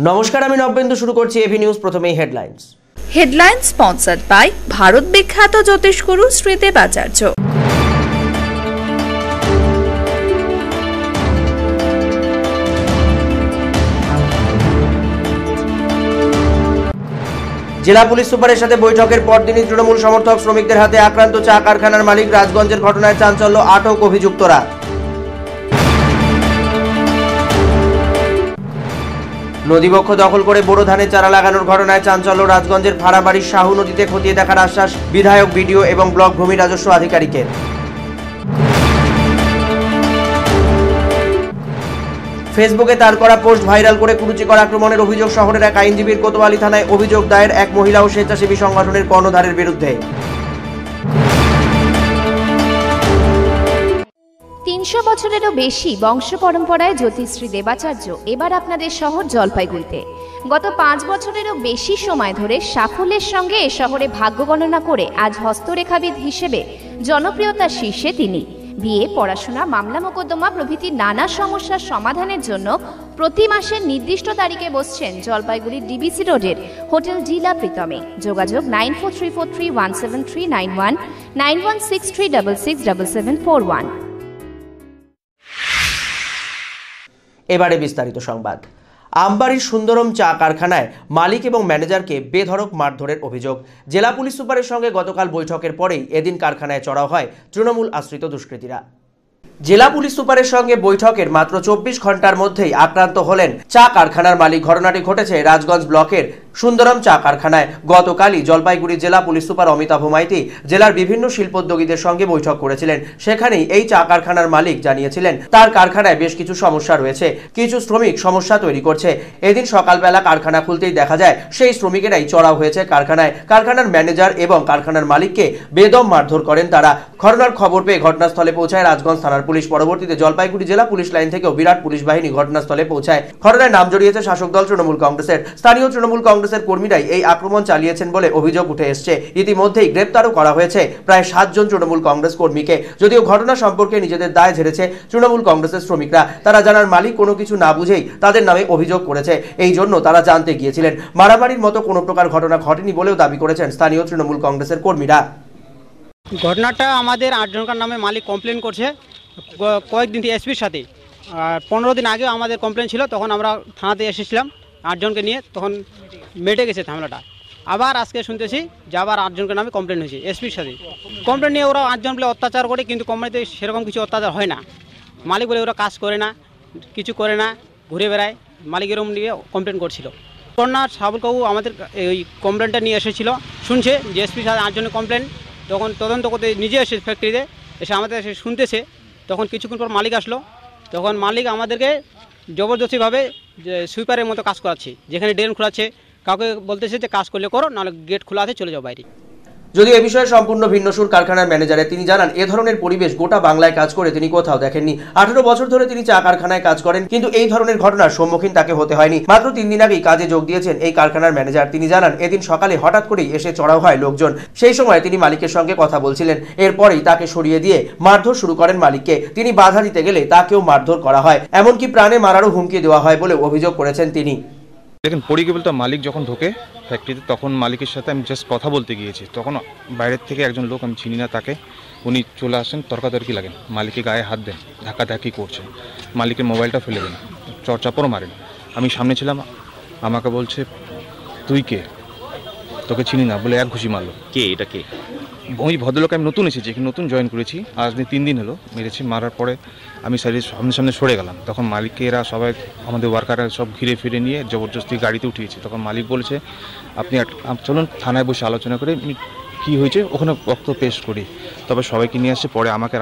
নমস্কার, আমি নবেন্দু। শুরু করছি এভি নিউজ। প্রথমেই হেডলাইন্স। স্পন্সর্ড বাই ভারত বিখ্যাত জ্যোতিষগুরু শ্রীদেব আচার্য। জেলা পুলিশ সুপারের সাথে বৈঠকের পরদিনই তৃণমূল সমর্থক শ্রমিকদের হাতে আক্রান্ত চা কারখানার মালিক। রাজগঞ্জের ঘটনায় চাঞ্চল্য, আটক অভিযুক্তরা। নদীবক্ষ দখল করে বোরো ধানের চারা লাগানোর ঘটনায় চাঞ্চল্য। রাজগঞ্জের ভাড়াবাড়ির শাহু নদীতে খতিয়ে দেখার আশ্বাস বিধায়ক, বিডিও এবং ব্লক ভূমি রাজস্ব আধিকারিকের। ফেসবুকে তার করা পোস্ট ভাইরাল করে কুরুচিকর আক্রমণের অভিযোগ। শহরের এক আইনজীবীর কোতোয়ালি থানায় অভিযোগ দায়ের এক মহিলা ও স্বেচ্ছাসেবী সংগঠনের কর্ণধারের বিরুদ্ধে। ৩০০ বছরেরও বেশি বংশ পরম্পরায় জ্যোতিশ্রী দেবাচার্য এবার আপনাদের শহর জলপাইগুড়িতে। গত ৫ বছরেরও বেশি সময় ধরে সাফল্যের সঙ্গে এ শহরে ভাগ্য গণনা করে আজ হস্তরেখাবিদ হিসেবে জনপ্রিয়তার শীর্ষে তিনি। বিয়ে, পড়াশোনা, মামলা মোকদ্দমা প্রভৃতি নানা সমস্যার সমাধানের জন্য প্রতি মাসের নির্দিষ্ট তারিখে বসছেন জলপাইগুড়ির ডিবিসি রোডের হোটেল জিলা প্রীতমে। যোগাযোগ 9434317391, 9163667741। এবারে বিস্তারিত সংবাদ। আমবাড়ির সুন্দরম চা কারখানায় মালিক এবং ম্যানেজারকে বেধড়ক মারধরের অভিযোগ। জেলা পুলিশ সুপারের সঙ্গে গতকাল বৈঠকের পরেই এদিন কারখানায় চড়াও হয় তৃণমূল আশ্রিত দুষ্কৃতীরা। জেলা পুলিশ সুপারের সঙ্গে বৈঠকের মাত্র ২৪ ঘন্টার মধ্যেই আক্রান্ত হলেন চা কারখানার মালিক। ঘটনাটি ঘটেছে রাজগঞ্জ ব্লকের সুন্দরম চা কারখানায়। গতকালই জলপাইগুড়ি জেলা পুলিশ সুপার অমিতাভ মাইতি জেলার বিভিন্ন শিল্পোদ্যোগীদের সঙ্গে বৈঠক করেছিলেন। সেখানেই এই চা কারখানার মালিক জানিয়েছিলেন তার কারখানায় বেশ কিছু সমস্যা রয়েছে, কিছু শ্রমিক সমস্যা তৈরি করছে। এদিন সকালবেলা কারখানা খুলতেই দেখা যায় সেই শ্রমিকেরাই চড়াও হয়েছে কারখানায়। কারখানার ম্যানেজার এবং কারখানার মালিককে বেদম মারধর করেন তারা। ঘটনার খবর পেয়ে ঘটনাস্থলে পৌঁছায় রাজগঞ্জ থানার পুলিশ। পরবর্তীতে জলপাইগুড়ি জেলা পুলিশ লাইন থেকেও বিরাট পুলিশ বাহিনী ঘটনাস্থলে পৌঁছায়। ঘটনায় নাম জড়িয়েছে শাসক দল তৃণমূল কংগ্রেসের। স্থানীয় তৃণমূল কংগ্রেসের কর্মীরাই এই আক্রমণ চালিয়েছেন বলে অভিযোগ উঠে এসছে। ইতিমধ্যেই গ্রেপ্তারও করা হয়েছে প্রায় ৭ জন তৃণমূল কংগ্রেস কর্মীকে। যদিও ঘটনা সম্পর্কে নিজেদের দায় ঝেড়েছে তৃণমূল কংগ্রেসের শ্রমিকরা। তারা জানান মালিক কোনো কিছু না বুঝেই তাদের নামে অভিযোগ করেছে, এই জন্য তারা জানতে গিয়েছিলেন। মারামারির মতো কোনো প্রকার ঘটনা ঘটেনি বলেও দাবি করেছেন স্থানীয় তৃণমূল কংগ্রেসের কর্মীরা। ঘটনাটা আমাদের ৮ জনকার নামে মালিক কমপ্লেন করছে কয়েকদিন এসপির সাথে। আর ১৫ দিন আগেও আমাদের কমপ্লেন ছিল, তখন আমরা থানাতে এসেছিলাম ৮ জনকে নিয়ে, তখন মেটে গেছে ঝামেলাটা। আবার আজকে শুনতেছি যে আবার ৮ জনকে নামে কমপ্লেন হয়েছে এসপির সাথে। কমপ্লেন নিয়ে ওরা ৮ জন বলে অত্যাচার করে, কিন্তু কোম্পানিতে সেরকম কিছু অত্যাচার হয় না। মালিক বলে ওরা কাজ করে না, কিছু করে না, ঘুরে বেড়ায়। মালিক এরকম নিয়ে কমপ্লেন করছিল। কন্যা সাবুলবাবু আমাদের এই কমপ্লেনটা নিয়ে এসেছিল, শুনছে যে এসপির সাথে ৮ জনের কমপ্লেন। তখন তদন্ত করতে নিজে এসে ফ্যাক্টরিতে এসে আমাদের এসে শুনতেছে। তখন কিছুক্ষণ পর মালিক আসলো। তখন মালিক আমাদেরকে জবরদস্তিভাবে যে সুইপারের মতো কাজ করাচ্ছে, যেখানে ড্রেন খোলাচ্ছে কাউকে বলতেছে যে কাজ করলে করো, নাহলে গেট খোলা আছে চলে যাও বাইরে। যদিও এ বিষয়ে সম্পূর্ণ ভিন্ন সুর কারখানার ম্যানেজারের। তিনি জানান এ ধরনের পরিবেশ গোটা বাংলায় কাজ করে তিনি কোথাও দেখেননি। ১৮ বছর ধরে তিনি চা কারখানায় কাজ করেন, কিন্তু এই ধরনের ঘটনার সম্মুখীন তাকে হতে হয়নি। মাত্র ৩ দিন আগেই কাজে যোগ দিয়েছেন এই কারখানার ম্যানেজার। তিনি জানান এদিন সকালে হঠাৎ করেই এসে চড়াও হয় লোকজন। সেই সময় তিনি মালিকের সঙ্গে কথা বলছিলেন। এরপরেই তাকে সরিয়ে দিয়ে মারধর শুরু করেন মালিককে। তিনি বাধা দিতে গেলে তাকেও মারধর করা হয়, এমনকি প্রাণে মারারও হুমকি দেওয়া হয় বলে অভিযোগ করেছেন তিনি। দেখেন, পরিকেবলটা মালিক যখন ঢোকে ফ্যাক্টরিতে, তখন মালিকের সাথে আমি জাস্ট কথা বলতে গিয়েছি। তখন বাইরের থেকে একজন লোক, আমি চিনি না তাকে, উনি চলে আসেন, তর্কাতর্কি লাগেন, মালিকের গায়ে হাত দেন, ধাক্কাধাক্কি করছেন, মালিকের মোবাইলটা ফেলে দেন, চড়চাপড়ও মারেন। আমি সামনে ছিলাম, আমাকে বলছে তুই কে, তোকে চিনি না বলে এক ঘুষি মারলো। কে এটা কে? ওই ভদ্রলোক, আমি নতুন এসেছি, নতুন জয়েন করেছি, আজ ৩ দিন হলো মেরেছি। মারার পরে আমি সামনে সরে গেলাম। তখন মালিককে এরা সবাই, আমাদের ওয়ার্কাররা সব ঘিরে ফিরে নিয়ে জবরদস্তি গাড়িতে উঠিয়েছে। তখন মালিক বলেছে আপনি চলুন থানায় বসে আলোচনা করে কী হয়েছে ওখানে বক্তব্য পেশ করি। তবে সবাইকে নিয়ে আসছে, পরে আমাকে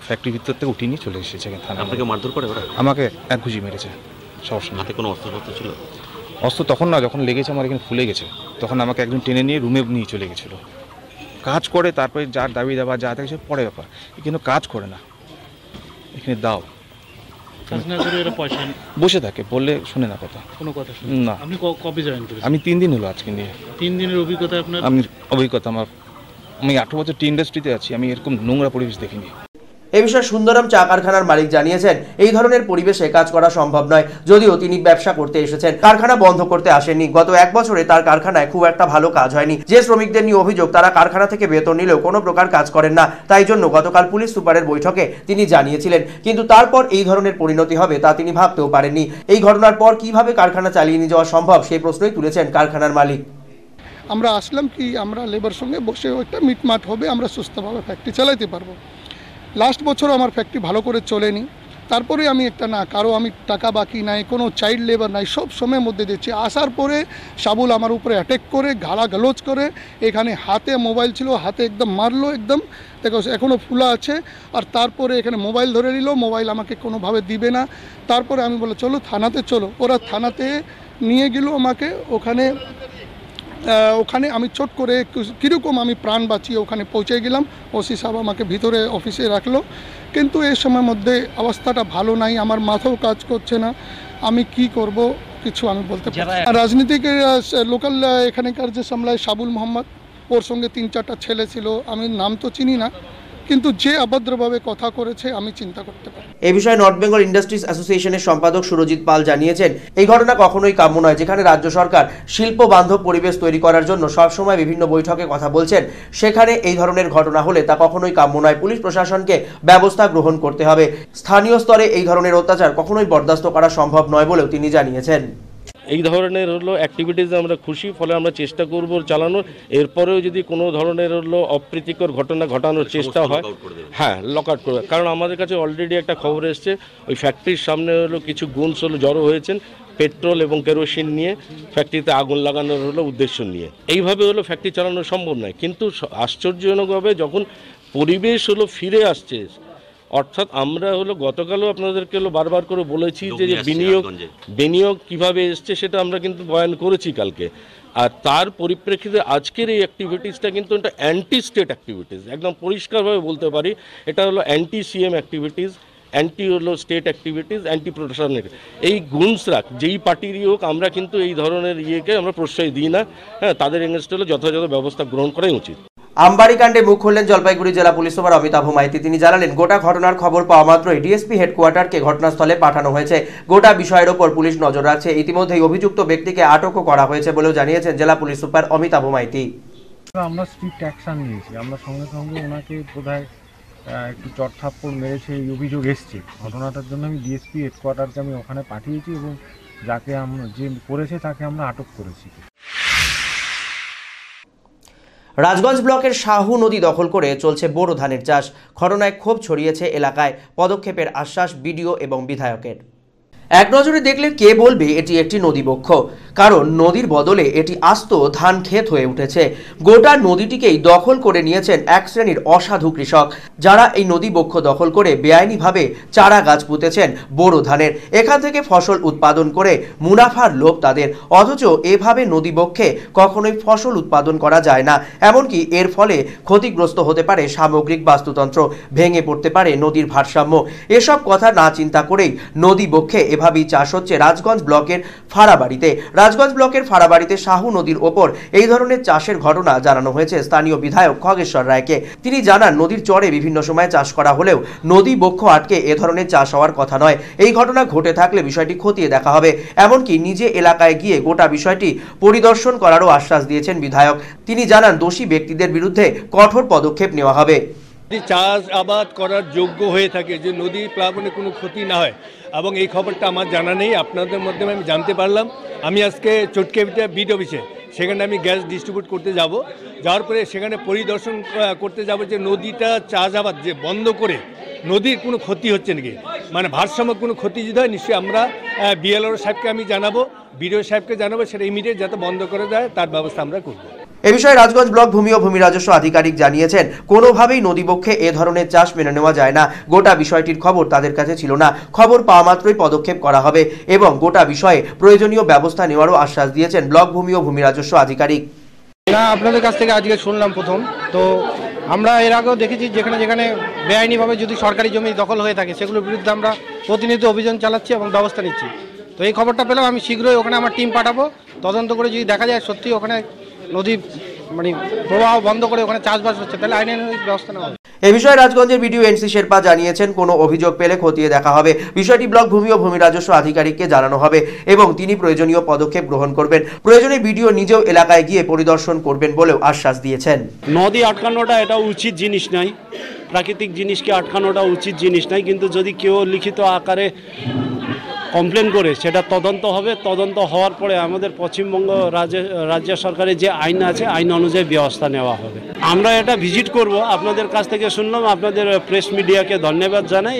ফ্যাক্টরির ভিতর থেকে উঠিয়ে নিয়ে চলে এসেছে থানা। আপনাকে মারধর করে ওরা? আমাকে এক ঘুষি মেরেছে। সমস্যা হাতে কোনো অস্ত্রশস্ত্র ছিল? অস্ত্র তখন না, যখন লেগেছে আমার এখানে ফুলে গেছে, তখন আমাকে একজন টেনে নিয়ে রুমে নিয়ে চলে গেছিলো। কাজ করে, তারপরে যার দাবি দাবা যা থাকে সে পরে ব্যাপার, কিন্তু কাজ করে না। এখানে দাও বসে থাকে, বললে শুনে না কথা, কোনো কথা না। আপনি কবে জয়েন করেছেন? আমি 3 দিন হলো আজকে নিয়ে। 3 দিনের অভিজ্ঞতা আপনার? আমি 18 বছর টি ইন্ডাস্ট্রিতে আছি, আমি এরকম নোংরা পরিবেশ দেখিনি। এ বিষয়ে সুন্দরম চা কারখানার মালিক জানিয়েছেন, এই ধরনের পরিবেশে কাজ করা সম্ভব নয়। যদিও তিনি ব্যবসা করতে এসেছেন, কারখানা বন্ধ করতে আসেননি। গত 1 বছরে তার কারখানায় খুব একটা ভালো কাজ হয়নি। যে শ্রমিকদের নিয়ে অভিযোগ, তারা কারখানা থেকে বেতন নিলেও কোনো প্রকার কাজ করেন না। তাই জন্য গতকাল পুলিশ সুপারের বৈঠকে তিনি জানিয়েছিলেন, কিন্তু তারপর এই ধরনের পরিণতি হবে তা তিনি ভাবতেও পারেননি। এই ঘটনার পর কিভাবে কারখানা চালিয়ে নিয়ে যাওয়া সম্ভব সেই প্রশ্নই তুলেছেন কারখানার মালিক। আমরা আসলাম কি আমরা লেবার সঙ্গে বসে একটা মিটমাট হবে, আমরা সুস্থভাবে ফ্যাক্টরি চালাতে পারবো। লাস্ট বছর আমার ফ্যাক্টরি ভালো করে চলেনি, তারপরে আমি একটা না কারো আমি টাকা বাকি নাই, কোনো চাইল্ড লেবার নাই, সব সময়ের মধ্যে দিচ্ছি। আসার পরে সাবুল আমার উপরে অ্যাটাক করে গালাগালোজ করে, এখানে হাতে মোবাইল ছিল, হাতে একদম মারলো, একদম দেখো এখনও ফুলা আছে। আর তারপরে এখানে মোবাইল ধরে নিল, মোবাইল আমাকে কোনোভাবে দিবে না। তারপরে আমি বলে চলো থানাতে চলো, ওরা থানাতে নিয়ে গেল আমাকে। ওখানে আমি চট করে কীরকম আমি প্রাণ বাঁচিয়ে ওখানে পৌঁছে গেলাম। ওসি সাহেব আমাকে ভিতরে অফিসে রাখলো, কিন্তু এই সময়ের মধ্যে অবস্থাটা ভালো নাই, আমার মাথাও কাজ করছে না, আমি কি করব কিছু আমি বলতে পারি না। রাজনীতিক লোকাল এখানকার যে সামলায় সাবুল মোহাম্মদ, ওর সঙ্গে 3-4টা ছেলে ছিল, আমি নাম তো চিনি না, কিন্তু যে অভদ্রভাবে কথা করেছে আমি চিন্তা করতে পারি। এই বিষয়ে নর্থ বেঙ্গল ইন্ডাস্ট্রিজ অ্যাসোসিয়েশনের সম্পাদক সুরজিৎ পাল জানিয়েছেন, এই ঘটনা কখনোই কাম্য নয়। যেখানে রাজ্য সরকার শিল্প বান্ধব পরিবেশ তৈরি করার জন্য সবসময় বিভিন্ন বৈঠকে কথা বলছেন, সেখানে এই ধরনের ঘটনা হলে তা কখনোই কাম্য নয়। পুলিশ প্রশাসনকে ব্যবস্থা গ্রহণ করতে হবে। স্থানীয় স্তরে এই ধরনের অত্যাচার কখনোই বরদাস্ত করা সম্ভব নয় বলেও তিনি জানিয়েছেন। এই ধরনের অ্যাক্টিভিটিসে আমরা খুশি, ফলে আমরা চেষ্টা করব চালানোর। এরপরেও যদি কোনো ধরনের অপ্রীতিকর ঘটনা ঘটানোর চেষ্টা হয়, হ্যাঁ লক আউট করবে। কারণ আমাদের কাছে অলরেডি একটা খবর এসছে, ওই ফ্যাক্টরির সামনে কিছু গুনস জড়ো হয়েছেন পেট্রোল এবং কেরোসিন নিয়ে, ফ্যাক্টরিতে আগুন লাগানোর উদ্দেশ্য নিয়ে। এইভাবে ফ্যাক্টরি চালানো সম্ভব নয়। কিন্তু আশ্চর্যজনকভাবে যখন পরিবেশ ফিরে আসছে, অর্থাৎ আমরা গতকালও আপনাদেরকে বারবার করে বলেছি যে বিনিয়োগ কিভাবে এসছে, সেটা আমরা কিন্তু বয়ান করেছি কালকে। আর তার পরিপ্রেক্ষিতে আজকের এই অ্যাক্টিভিটিসটা কিন্তু একটা অ্যান্টি স্টেট অ্যাক্টিভিটিস, একদম পরিষ্কারভাবে বলতে পারি। এটা anti CM activities, anti state activities, anti প্রশাসনের। এই গুণসরা যেই পার্টিরই হোক, আমরা কিন্তু এই ধরনের ইয়েকে আমরা প্রশ্রয় দিই না। হ্যাঁ, তাদের এগেনস্টে যথাযথ ব্যবস্থা গ্রহণ করাই উচিত। আমবাড়ি কাণ্ডে মুখ খুললেন জলপাইগুড়ি জেলা পুলিশ সুপার অমিতাভ মাইতি। তিনি জানালেন, গোটা ঘটনার খবর পাওয়া মাত্রই ডিএসপি হেডকোয়ার্টারকে ঘটনাস্থলে পাঠানো হয়েছে। গোটা বিষয়ের ওপর পুলিশ নজর রাখছে। ইতিমধ্যেই অভিযুক্ত ব্যক্তিকে আটকও করা হয়েছে বলেও জানিয়েছেন জেলা পুলিশ সুপার অমিতাভ মাইতি। আমরা স্ট্রিক্ট অ্যাকশন নিয়েছি, আমরা সঙ্গে সঙ্গে ওনাকে বোধহয় একটু চড়থাপ্পড় মেরেছে এই অভিযোগ এসছে। ঘটনাটার জন্য আমি ডিএসপি হেডকোয়ার্টারকে আমি ওখানে পাঠিয়েছি এবং যাকে আমরা যে করেছে তাকে আমরা আটক করেছি। রাজগঞ্জ ব্লকের শাহু নদী দখল করে চলছে বোরো ধানের চাষ। ঘটনায় ক্ষোভ ছড়িয়েছে এলাকায়। পদক্ষেপের আশ্বাস বিডিও এবং বিধায়কের। এক নজরে দেখলে কে বলবে এটি একটি নদীবক্ষ, কারণ নদীর বদলে এটি আস্ত ধান ক্ষেত হয়ে উঠেছে। গোটা নদীটিকেই দখল করে নিয়েছেন এক শ্রেণীর অসাধু কৃষক, যারা এই নদীবক্ষ দখল করে বেআইনিভাবে চারা গাছ পুঁতেছেন বোরো ধানের। এখান থেকে ফসল উৎপাদন করে মুনাফার লোভ তাদের। অথচ এভাবে নদীবক্ষে কখনোই ফসল উৎপাদন করা যায় না। এমনকি এর ফলে ক্ষতিগ্রস্ত হতে পারে সামগ্রিক বাস্তুতন্ত্র, ভেঙে পড়তে পারে নদীর ভারসাম্য। এসব কথা না চিন্তা করেই নদীবক্ষে এভাবেই চাষ হচ্ছে রাজগঞ্জ ব্লকের ফাড়াবাড়িতে। রাজগঞ্জ ব্লকের ফাড়াবাড়িতে শাহু নদীর ওপর এই ধরনের চাষের ঘটনা জানানো হয়েছে স্থানীয় বিধায়ক খগেশ্বর রায়কে। তিনি জানান, নদীর চরে বিভিন্ন সময় চাষ করা হলেও নদী বক্ষ আটকে এ ধরনের চাষ হওয়ার কথা নয়। এই ঘটনা ঘটে থাকলে বিষয়টি খতিয়ে দেখা হবে। এমনকি নিজে এলাকায় গিয়ে গোটা বিষয়টি পরিদর্শন করারও আশ্বাস দিয়েছেন বিধায়ক। তিনি জানান, দোষী ব্যক্তিদের বিরুদ্ধে কঠোর পদক্ষেপ নেওয়া হবে। চাষ আবাদ করার যোগ্য হয়ে থাকে, যে নদী প্লাবনে কোনো ক্ষতি না হয়, এবং এই খবরটা আমার জানা নেই, আপনাদের মাধ্যমে আমি জানতে পারলাম। আমি আজকে চটকেবিটা বিট অফিসে, সেখানে আমি গ্যাস ডিস্ট্রিবিউট করতে যাব। যাওয়ার পরে সেখানে পরিদর্শন করতে যাব যে নদীটা চাষাবাদ যে বন্ধ করে নদীর কোনো ক্ষতি হচ্ছে নাকি, মানে ভারসাম্য কোনো ক্ষতি যদি হয়, নিশ্চয়ই আমরা বিএলআর সাহেবকে আমি জানাবো, বিডিও সাহেবকে জানাবো, সেটা ইমিডিয়েট যাতে বন্ধ করে দেয় তার ব্যবস্থা আমরা করব। এ বিষয়ে রাজগঞ্জ ব্লক ভূমি ও ভূমি রাজস্ব আধিকারিক জানিয়েছেন, কোনোভাবেই নদীবক্ষে এ ধরনের চাষ মেনে নেওয়া যায় না। গোটা বিষয়টির খবর তাদের কাছে ছিল না। খবর পাওয়া মাত্রই পদক্ষেপ করা হবে এবং গোটা বিষয়ে প্রয়োজনীয় ব্যবস্থা নেওয়ারও আশ্বাস দিয়েছেন ব্লক ভূমি ও ভূমি রাজস্ব আধিকারিক। না, আপনাদের কাছ থেকে আজকে শুনলাম প্রথম। তো আমরা এর আগেও দেখেছি যেখানে যেখানে বেআইনিভাবে যদি সরকারি জমি দখল হয়ে থাকে, সেগুলোর বিরুদ্ধে আমরা প্রতিনিয়ত অভিযান চালাচ্ছি এবং ব্যবস্থা নিচ্ছি। তো এই খবরটা পেলাম, আমি শীঘ্রই ওখানে আমার টিম পাঠাবো, তদন্ত করে যদি দেখা যায় সত্যি ওখানে নদী মানে প্রবাহ বন্ধ করে ওখানে চাষবাস হচ্ছে, তাহলে আইনের ব্যবস্থা নেওয়া হবে। এ বিষয়ে রাজগঞ্জের বিডিও এনসি শেরপা জানিয়েছেন, কোনো অভিযোগ পেলে খতিয়ে দেখা হবে। বিষয়টি ব্লক ভূমি ও ভূমি রাজস্ব আধিকারিককে জানানো হবে এবং তিনি প্রয়োজনীয় পদক্ষেপ গ্রহণ করবেন। প্রয়োজনে বিডিও নিজেও এলাকায় গিয়ে পরিদর্শন করবেন বলেও আশ্বাস দিয়েছেন। নদী আটকানোটা এটা উচিত জিনিস নাই, প্রাকৃতিক জিনিসকে আটকানোটা উচিত জিনিস নাই, কিন্তু যদি কেউ লিখিত আকারে কমপ্লেন করে সেটা তদন্ত হবে। তদন্ত হওয়ার পরে আমাদের পশ্চিমবঙ্গ রাজ্য সরকারের যে আইন আছে আইন অনুযায়ী ব্যবস্থা নেওয়া হবে। আমরা এটা ভিজিট করব, আপনাদের কাছ থেকে শুনলাম, আপনাদের প্রেস মিডিয়াকে ধন্যবাদ জানাই।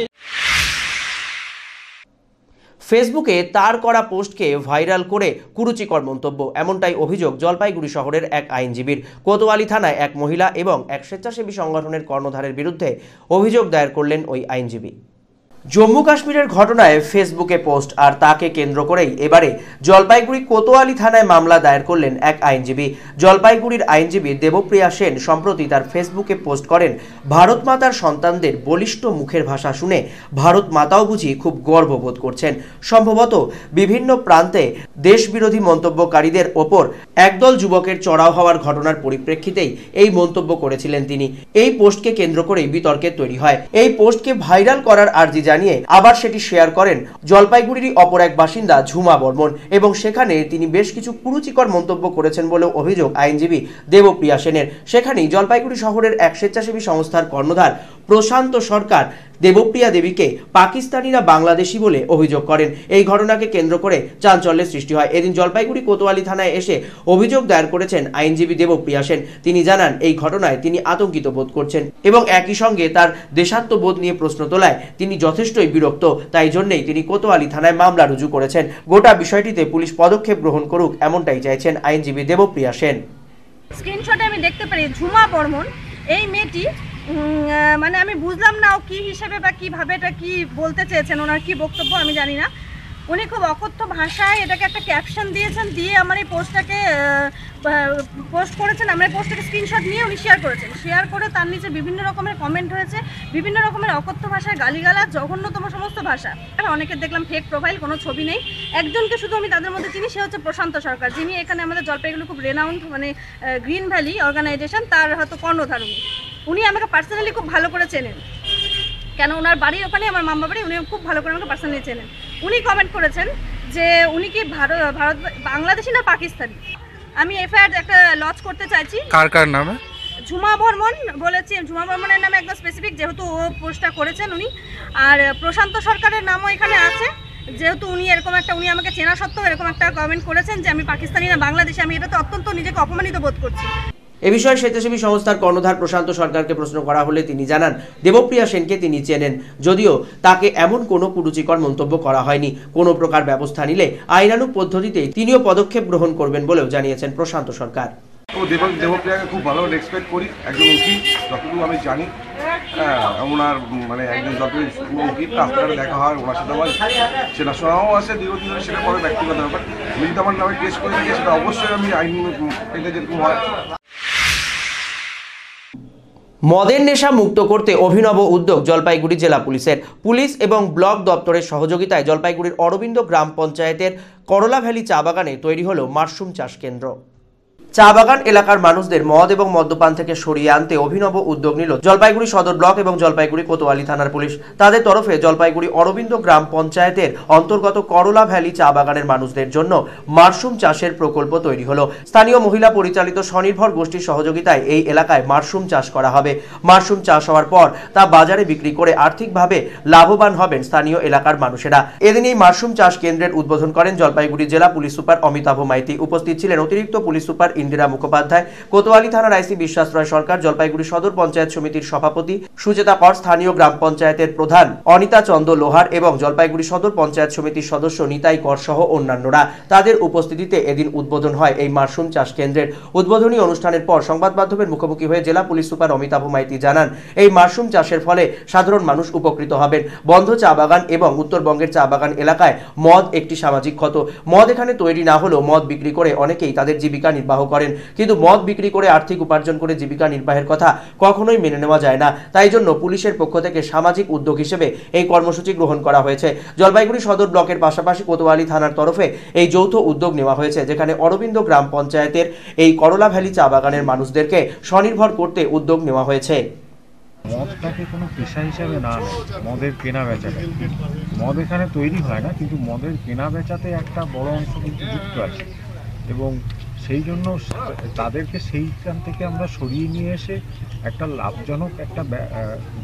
ফেসবুকে তার করা পোস্টকে ভাইরাল করে কুরুচিকর মন্তব্য, এমনটাই অভিযোগ জলপাইগুড়ি শহরের এক আইনজীবীর। কোতোয়ালি থানায় এক মহিলা এবং এক স্বেচ্ছাসেবী সংগঠনের কর্ণধারের বিরুদ্ধে অভিযোগ দায়ের করলেন ওই আইনজীবী। জম্মু কাশ্মীরের ঘটনায় ফেসবুকে পোস্ট আর তাকে কেন্দ্র করেই এবারে জলপাইগুড়ি কোতোয়ালি থানায় মামলা দায়ের করলেন এক আইনজীবী। জলপাইগুড়ির আইনজীবী দেবপ্রিয়া সেন সম্প্রতি তার ফেসবুকে পোস্ট করেন, ভারত মাতার সন্তানদের বলিষ্ঠ মুখের ভাষা শুনে ভারত মাতাও বুঝি খুব গর্ববোধ করছেন। সম্ভবত বিভিন্ন প্রান্তে দেশবিরোধী মন্তব্যকারীদের ওপর একদল যুবকের চড়াও হওয়ার ঘটনার পরিপ্রেক্ষিতেই এই মন্তব্য করেছিলেন তিনি। এই পোস্টকে কেন্দ্র করেই বিতর্কের তৈরি হয়। এই পোস্টকে ভাইরাল করার আর্জি জানিয়ে আবার সেটি শেয়ার করেন জলপাইগুড়ির অপর এক বাসিন্দা ঝুমা বর্মন এবং সেখানে তিনি বেশ কিছু কুরুচিকর মন্তব্য করেছেন বলেও অভিযোগ আইনজীবী দেবপ্রিয়া সেনের। সেখানেই জলপাইগুড়ি শহরের এক স্বেচ্ছাসেবী সংস্থার কর্ণধার প্রশান্ত সরকার দেবপ্রিয়া দেবীকে পাকিস্তানিরা বাংলাদেশি বলে অভিযোগ করেন। এই ঘটনাকে কেন্দ্র করে চাঞ্চল্যের সৃষ্টি হয়। এদিন জলপাইগুড়ি কোতোয়ালি থানায় এসে অভিযোগ দায়ের করেছেন আইনজীবী দেবপ্রিয়া সেন। তিনি জানান, এই ঘটনায় তিনি আতঙ্কিত বোধ করছেন এবং একই সঙ্গে তার দেশাত্মবোধ নিয়ে প্রশ্ন তোলায় তিনি যথেষ্টই বিরক্ত। তাই জন্যই তিনি কোতোয়ালি থানায় মামলা রুজু করেছেন। গোটা বিষয়টিতে পুলিশ পদক্ষেপ গ্রহণ করুক, এমনটাই চাইছেন আইনজীবী দেবপ্রিয়া সেন। স্ক্রিনশটে আমি দেখতে পারি ঝুমা বর্মন, এই মেয়েটি মানে আমি বুঝলাম না ও কী হিসেবে বা কীভাবে এটা কী বলতে চেয়েছেন, ওনার কী বক্তব্য আমি জানি না। উনি খুব অকথ্য ভাষায় এটাকে একটা ক্যাপশন দিয়েছেন, দিয়ে আমার এই পোস্টটাকে পোস্ট করেছেন। আমার এই পোস্টটাকে স্ক্রিনশট নিয়ে উনি শেয়ার করেছেন। শেয়ার করে তার নিচে বিভিন্ন রকমের কমেন্ট হয়েছে, বিভিন্ন রকমের অকথ্য ভাষায় গালিগালাজ, জঘন্যতম সমস্ত ভাষা। অনেকে দেখলাম ফেক প্রোফাইল, কোনো ছবি নেই। একজনকে শুধু আমি তাদের মধ্যে চিনি, সে হচ্ছে প্রশান্ত সরকার, যিনি এখানে আমাদের জলপাইগুড়ি খুব রেনাউন্ড মানে গ্রিন ভ্যালি অর্গানাইজেশন, তার হয়তো কর্ণধার উনি আমাকে পার্সোনালি খুব ভালো করে চেনেন, কেন ওনার বাড়ি ওখানে, আমার মামা বাড়ি, উনি খুব ভালো করে আমাকে পার্সোনালি চেনেন। উনি কমেন্ট করেছেন যে উনি কি ভারত বাংলাদেশি না পাকিস্তানি। আমি এফআইআর একটা লঞ্চ করতে চাইছি। কার নামে? ঝুমা বর্মন বলেছি, ঝুমা বর্মনের নামে একদম স্পেসিফিক, যেহেতু ও পোস্টটা করেছেন উনি। আর প্রশান্ত সরকারের নামও এখানে আছে, যেহেতু উনি এরকম একটা, উনি আমাকে চেনা সত্ত্বেও এরকম একটা কমেন্ট করেছেন যে আমি পাকিস্তানি না বাংলাদেশি। আমি এটাতে অত্যন্ত নিজেকে অপমানিত বোধ করছি। এ বিষয়ে স্বেচ্ছাসেবী সংস্থার কর্ণধার প্রশান্ত সরকারকে প্রশ্ন করা হলে তিনি জানান, দেবপ্রিয়া সেনকে তিনি চেনেন, যদিও তাকে এমন কোনো কুরুচিকর মন্তব্য করা হয়নি। কোনো প্রকার ব্যবস্থা নিলে আইনানুগ পদ্ধতিতে তিনিও পদক্ষেপ গ্রহণ করবেন বলেও জানিয়েছেন প্রশান্ত সরকার। দেবপ্রিয়াকে খুব ভালো রেসপেক্ট করি, একজন উকিল, যতটুকু আমি জানি। ওনার মানে একজন যতটুকু উকিল, রাস্তাঘাটে দেখা হয় ওনার সাথে আমার চেনাশোনাও আছে দীর্ঘদিন ধরে, সেটা পরে ব্যক্তিগত ব্যাপার। আমি যদি আমার নামে কেস করে থাকি সেটা অবশ্যই আমি আইন পেলে যেরকম হয়। মদের নেশা মুক্ত করতে অভিনব উদ্যোগ জলপাইগুড়ি জেলা পুলিশের। পুলিশ এবং ব্লক দপ্তরের সহযোগিতায় জলপাইগুড়ির অরবিন্দ গ্রাম পঞ্চায়েতের করলা ভ্যালি চা বাগানে তৈরি হলো মাশরুম চাষ কেন্দ্র। চা বাগান এলাকার মানুষদের মদ এবং মদ্যপান থেকে সরিয়ে আনতে অভিনব উদ্যোগ নিল জলপাইগুড়ি সদর ব্লক এবং জলপাইগুড়ি কোতোয়ালি থানার পুলিশ। তাদের তরফে জলপাইগুড়ি অরবিন্দ গ্রাম পঞ্চায়েতের অন্তর্গত করলা ভ্যালি চা বাগানের মানুষদের জন্য মাশরুম চাষের প্রকল্প তৈরি হলো। স্থানীয় মহিলা পরিচালিত স্বনির্ভর গোষ্ঠীর সহযোগিতায় এই এলাকায় মাশরুম চাষ করা হবে। মাশরুম চাষ হওয়ার পর তা বাজারে বিক্রি করে আর্থিকভাবে লাভবান হবেন স্থানীয় এলাকার মানুষেরা। এদিন এই মাশরুম চাষ কেন্দ্রের উদ্বোধন করেন জলপাইগুড়ি জেলা পুলিশ সুপার অমিতাভ মাইতি। উপস্থিত ছিলেন অতিরিক্ত পুলিশ সুপার ইন্দিরা মুখোপাধ্যায়, কোতোয়ালি থানার আইসি বিশ্বাস রায় সরকার, জলপাইগুড়ি সদর পঞ্চায়েত সমিতির সভাপতি সুচেতা কর, স্থানীয় গ্রাম পঞ্চায়েতের প্রধান অনিতা চন্দ্র লোহার এবং জলপাইগুড়ি সদর পঞ্চায়েত সমিতির সদস্য নিতাই কর সহ অন্যান্যরা। তাদের উপস্থিতিতে এদিন উদ্বোধন হয় এই মাশরুম চাষ কেন্দ্রের। উদ্বোধনী অনুষ্ঠানের পর সংবাদ মাধ্যমের মুখোমুখি হয়ে জেলা পুলিশ সুপার অমিতাভ মাইতি জানান, এই মাশরুম চাষের ফলে সাধারণ মানুষ উপকৃত হবেন। বন্ধ চা বাগান এবং উত্তরবঙ্গের চা বাগান এলাকায় মদ একটি সামাজিক ক্ষত। মদ এখানে তৈরি না হলেও মদ বিক্রি করে অনেকেই তাদের জীবিকা নির্বাহ করেন, কিন্তু মদ বিক্রি করে আর্থিক উপার্জন করে জীবিকা নির্বাহের কথা কখনোই মেনে নেওয়া যায় না। তাই জন্য পুলিশের পক্ষ থেকে সামাজিক উদ্যোগ হিসেবে এই কর্মসূচি গ্রহণ করা হয়েছে। জলপাইগুড়ি সদর ব্লকের পাশাপাশি কোতোয়ালি থানার তরফে এই যৌথ উদ্যোগ নেওয়া হয়েছে, যেখানে অরবিন্দ গ্রাম পঞ্চায়েতের এই করলা ভ্যালি চা বাগানের মানুষদেরকে স্বনির্ভর করতে উদ্যোগ নেওয়া হয়েছে। মদটাকে কোনো পেশা হিসাবে না নেয়, মদের কেনা বেচাটা, মদ এখানে তৈরি হয় না, কিন্তু মদের কেনা বেচাতে একটা বড় অংশ কিন্তু যুক্ত আছে এবং সেই জন্য তাদেরকে সেইখান থেকে আমরা সরিয়ে নিয়ে এসে একটা লাভজনক একটা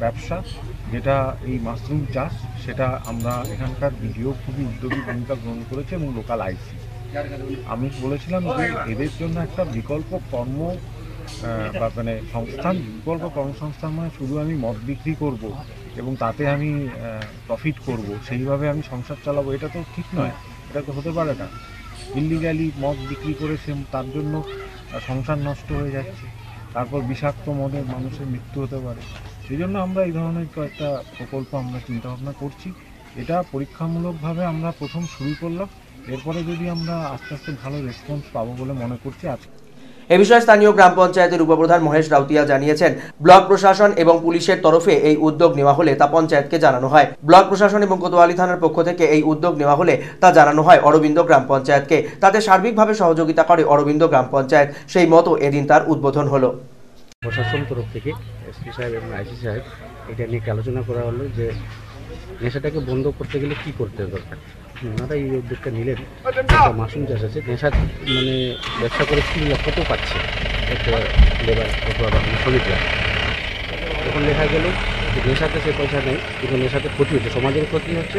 ব্যবসা, যেটা এই মাশরুম চাষ, সেটা আমরা এখানকার ভিডিও খুবই উদ্যোগী ভূমিকা গ্রহণ করেছে এবং লোকাল আইসি। আমি বলেছিলাম যে এদের জন্য একটা বিকল্প কর্ম বা মানে সংস্থান, বিকল্প কর্মসংস্থান মানে শুধু আমি মদ বিক্রি করব এবং তাতে আমি প্রফিট করব, সেইভাবে আমি সংসার চালাবো, এটা তো ঠিক নয়, এটা তো হতে পারে না। ইলিগালি মদ বিক্রি করে সে তার জন্য সংসার নষ্ট হয়ে যাচ্ছে, তারপর বিষাক্ত মদে মানুষের মৃত্যু হতে পারে। সেই জন্য আমরা এই ধরনের কয়েকটা প্রকল্প আমরা চিন্তাভাবনা করছি। এটা পরীক্ষামূলকভাবে আমরা প্রথম শুরু করলাম, এরপরে যদি আমরা আস্তে আস্তে ভালো রেসপন্স পাবো বলে মনে করছি। আজকে এ বিষয়ে স্থানীয় গ্রাম পঞ্চায়েতের উপপ্রধান মহেশ রাউতিয়া জানিয়েছেন, ব্লক প্রশাসন এবং পুলিশের তরফে এই উদ্যোগ নেওয়া হলে তা পঞ্চায়েতকে জানানো হয়। ব্লক প্রশাসন এবং কোতোয়ালি থানার পক্ষ থেকে এই উদ্যোগ নেওয়া হলে তা জানানো হয় অরবিন্দ গ্রাম পঞ্চায়েতকে। তাতে সার্বিকভাবে সহযোগিতা করে অরবিন্দ গ্রাম পঞ্চায়েত। সেই মতো এদিন তার উদ্বোধন হলো। প্রশাসন তরফ থেকে এসপি সাহেব এবং আইসি সাহেব এটা নিয়ে আলোচনা করা হলো যে নেশাটাকে বন্ধ করতে গেলে কি করতে দরকার। ওনারা এই উদ্যোগটা নিলেন। একটা মাশরুম চাষ আছে, নেশা মানে ব্যবসা করে 3 লক্ষ তো পাচ্ছে একটা লেবার অথবা শ্রমিকরা। তখন দেখা গেল যে নেশাতে সে পয়সা নেই, কিন্তু নেশাতে ক্ষতি হচ্ছে, সমাজের ক্ষতি হচ্ছে,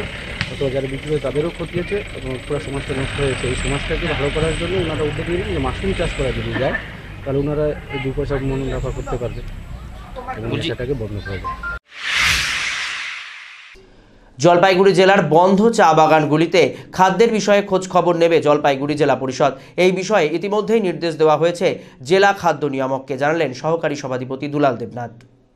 অথবা যারা বিক্রি করে তাদেরও ক্ষতি হচ্ছে এবং পুরো সমাজটা নষ্ট হয়েছে। এই সমাজটাকে ভালো করার জন্য ওনারা উদ্যোগ নিলেন যে মাশরুম চাষ করা যদি যায় তাহলে ওনারা এই 2 পয়সা মুনাফা করতে পারবে এবং নেশাটাকে বন্ধ করবে। জলপাইগুড়ি জেলার বন্ধ চা বাগানগুলিতে খাদ্যের বিষয়ে খোঁজ খবর নেবে জলপাইগুড়ি জেলা পরিষদ। এই বিষয়ে ইতিমধ্যেই নির্দেশ দেওয়া হয়েছে জেলা খাদ্য নিয়ামককে, জানালেন সহকারী সভাধিপতি দুলাল দেবনাথ।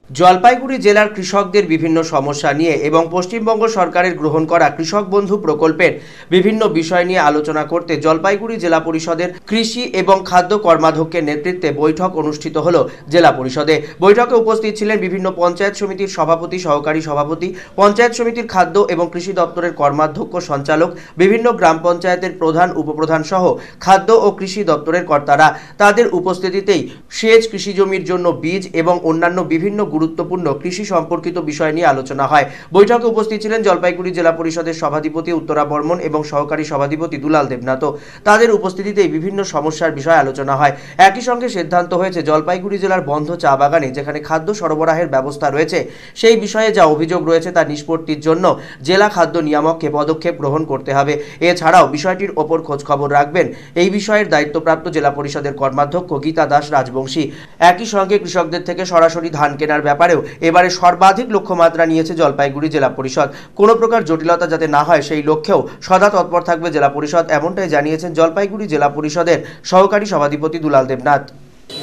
জলপাইগুড়ি জেলার কৃষকদের বিভিন্ন সমস্যা নিয়ে এবং পশ্চিমবঙ্গ সরকারের গ্রহণ করা কৃষক বন্ধু প্রকল্পের বিভিন্ন বিষয় নিয়ে আলোচনা করতে জলপাইগুড়ি জেলা পরিষদের কৃষি এবং খাদ্য কর্মাধ্যক্ষের নেতৃত্বে বৈঠক অনুষ্ঠিত হলো জেলা পরিষদে। বৈঠকে উপস্থিত ছিলেন বিভিন্ন পঞ্চায়েত সমিতির সভাপতি, সহকারী সভাপতি, পঞ্চায়েত সমিতির খাদ্য এবং কৃষি দপ্তরের কর্মাধ্যক্ষ, সঞ্চালক, বিভিন্ন গ্রাম পঞ্চায়েতের প্রধান, উপপ্রধান সহ খাদ্য ও কৃষি দপ্তরের কর্তারা। তাদের উপস্থিতিতেই সেচ, কৃষি জমির জন্য বীজ এবং অন্যান্য বিভিন্ন গুরুত্বপূর্ণ কৃষি সম্পর্কিত বিষয় নিয়ে আলোচনা হয়। বৈঠকে উপস্থিত ছিলেন জলপাইগুড়ি জেলা পরিষদের সভাধিপতি উত্তরা বর্মন এবং সহকারী সভাধিপতি দুলাল দেবনাথ। তাদের উপস্থিতিতেই বিভিন্ন সমস্যার বিষয়ে আলোচনা হয়। একই সঙ্গে সিদ্ধান্ত হয়েছে জলপাইগুড়ি জেলার বন্ধ চা বাগানে যেখানে খাদ্য সরবরাহের ব্যবস্থা রয়েছে, সেই বিষয়ে যা অভিযোগ রয়েছে তা নিষ্পত্তির জন্য জেলা খাদ্য নিয়ামককে পদক্ষেপ গ্রহণ করতে হবে। এছাড়াও বিষয়টির ওপর খোঁজ খবর রাখবেন এই বিষয়ের দায়িত্বপ্রাপ্ত জেলা পরিষদের কর্মাধ্যক্ষ গীতা দাস রাজবংশী। একই সঙ্গে কৃষকদের থেকে সরাসরি ধান কেনার ব্যাপারেও এবারে সর্বাধিক লক্ষ্যমাত্রা নিয়েছে জলপাইগুড়ি জেলা পরিষদ। কোনো প্রকার জটিলতা যাতে না হয় সেই লক্ষ্যেও সদা তৎপর থাকবে জেলা পরিষদ, এমনটাই জানিয়েছেন জলপাইগুড়ি জেলা পরিষদের সহকারী সভাধিপতি দুলাল দেবনাথ।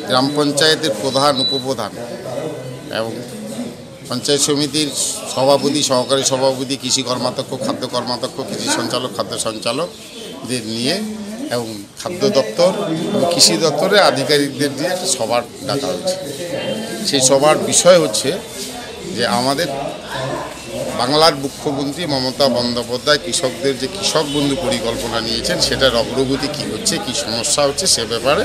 গ্রাম পঞ্চায়েতের প্রধান, উপপ্রধান এবং পঞ্চায়েত সমিতির সভাপতি, সহকারী সভাপতি, কৃষি কর্মাধ্যক্ষ, খাদ্য কর্মাধ্যক্ষ, কৃষি সঞ্চালক, খাদ্য সঞ্চালকদের নিয়ে এবং খাদ্য দপ্তর এবং কৃষি দপ্তরের আধিকারিকদের দিয়ে একটা সভা ডাকা হয়েছে। সেই সভার বিষয় হচ্ছে যে আমাদের বাংলার মুখ্যমন্ত্রী মমতা বন্দ্যোপাধ্যায় কৃষকদের যে কৃষক বন্ধু পরিকল্পনা নিয়েছেন সেটার অগ্রগতি কী হচ্ছে, কী সমস্যা হচ্ছে সে ব্যাপারে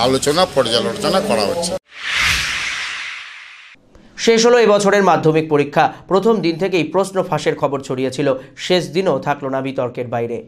আলোচনা পর্যালোচনা করা হচ্ছে। শেষ হলো এবছরের মাধ্যমিক পরীক্ষা। প্রথম দিন থেকেই প্রশ্ন ফাঁসের খবর ছড়িয়েছিল, শেষ দিনও থাকলো না বিতর্কের বাইরে।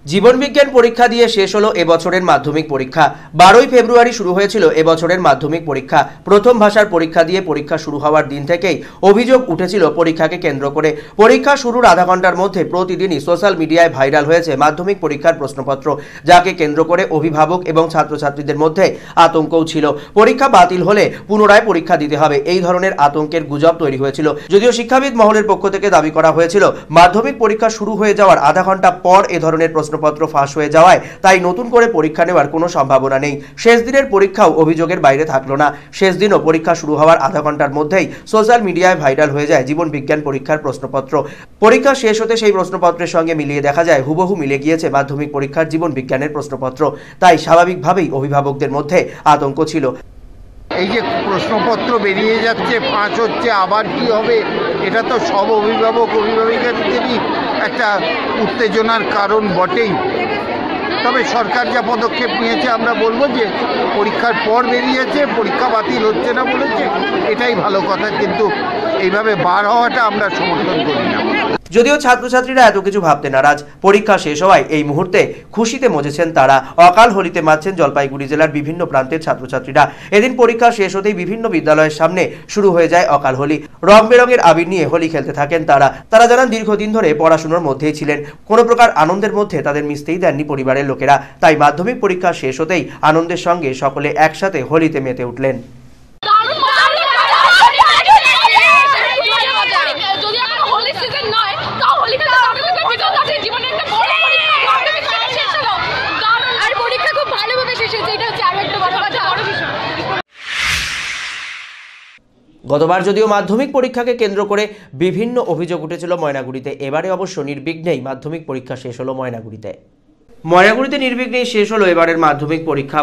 জীবন বিজ্ঞান পরীক্ষা দিয়ে শেষ হলো এবছরের মাধ্যমিক পরীক্ষা। 12ই ফেব্রুয়ারি শুরু হয়েছিল এবছরের মাধ্যমিক পরীক্ষা। প্রথম ভাষার পরীক্ষা দিয়ে পরীক্ষা শুরু হওয়ার দিন থেকেই অভিযোগ উঠেছিল পরীক্ষাকে কেন্দ্র করে। পরীক্ষা শুরুর আধা ঘন্টার মধ্যে প্রতিদিনই সোশ্যাল মিডিয়ায় ভাইরাল হয়েছে মাধ্যমিক পরীক্ষার প্রশ্নপত্র, যাকে কেন্দ্র করে অভিভাবক এবং ছাত্রছাত্রীদের মধ্যে আতঙ্কও ছিল। পরীক্ষা বাতিল হলে পুনরায় পরীক্ষা দিতে হবে, এই ধরনের আতঙ্কের গুজব তৈরি হয়েছিল। যদিও শিক্ষাবিদ মহলের পক্ষ থেকে দাবি করা হয়েছিল মাধ্যমিক পরীক্ষা শুরু হয়ে যাওয়ার আধা ঘন্টা পর এ ধরনের প্রশ্ন প্রশ্নপত্র ফাঁস হয়ে যাওয়ায় তাই নতুন করে পরীক্ষা নেওয়ার কোনো সম্ভাবনা নেই। শেষ দিনের পরীক্ষাও অভিযোগের বাইরে থাকলো না। শেষ দিনও পরীক্ষা শুরু হওয়ার আধা ঘন্টার মধ্যেই সোশ্যাল মিডিয়ায় ভাইরাল হয়ে যায় জীবন বিজ্ঞান পরীক্ষার প্রশ্নপত্র। পরীক্ষা শেষ হতে সেই প্রশ্নপত্রের সঙ্গে মিলিয়ে দেখা যায় হুবহু মিলে গিয়েছে মাধ্যমিক পরীক্ষার জীবন বিজ্ঞানের প্রশ্নপত্র। তাই স্বাভাবিকভাবেই অভিভাবকদের মধ্যে আতঙ্ক ছিল। এই যে প্রশ্নপত্র বেরিয়ে যাচ্ছে, ফাঁস হচ্ছে, আবার কি হবে, এটা তো সব অভিভাবিকাদেরই একটা উত্তেজনার কারণ বটেই। তবে সরকার যা পদক্ষেপ নিয়েছে আমরা বলবো যে পরীক্ষার পর বেরিয়েছে, পরীক্ষা বাতিল হচ্ছে না বলেছে, এটাই ভালো কথা, কিন্তু এইভাবে বার হওয়াটা আমরা সমর্থন করি না। যদিও ছাত্রছাত্রীরা এত কিছু ভাবতে নারাজ, পরীক্ষা শেষ হওয়ায় এই মুহূর্তে খুশিতে মজেছেন তারা। অকাল হোলিতে মাতছেন জলপাইগুড়ি জেলার বিভিন্ন প্রান্তের ছাত্রছাত্রীরা। এদিন পরীক্ষা শেষ হতেই বিভিন্ন বিদ্যালয়ের সামনে শুরু হয়ে যায় অকাল হোলি। রং বেরঙের আবির নিয়ে হোলি খেলতে থাকেন তারা জানান দীর্ঘদিন ধরে পড়াশোনার মধ্যেই ছিলেন, কোনো প্রকার আনন্দের মধ্যে তাদের মিশতেই দেননি পরিবারের লোকেরা। তাই মাধ্যমিক পরীক্ষা শেষ হতেই আনন্দের সঙ্গে সকলে একসাথে হোলিতে মেতে উঠলেন। গতবার যদিও মাধ্যমিক পরীক্ষাকে কেন্দ্র করে বিভিন্ন অভিযোগ উঠেছিল ময়নাগুড়িতে, এবারে অবশ্য নির্বিঘ্নেই মাধ্যমিক পরীক্ষা শেষ হলো ময়নাগুড়িতে। নির্বিঘ্নেই শেষ হলো এবারের মাধ্যমিক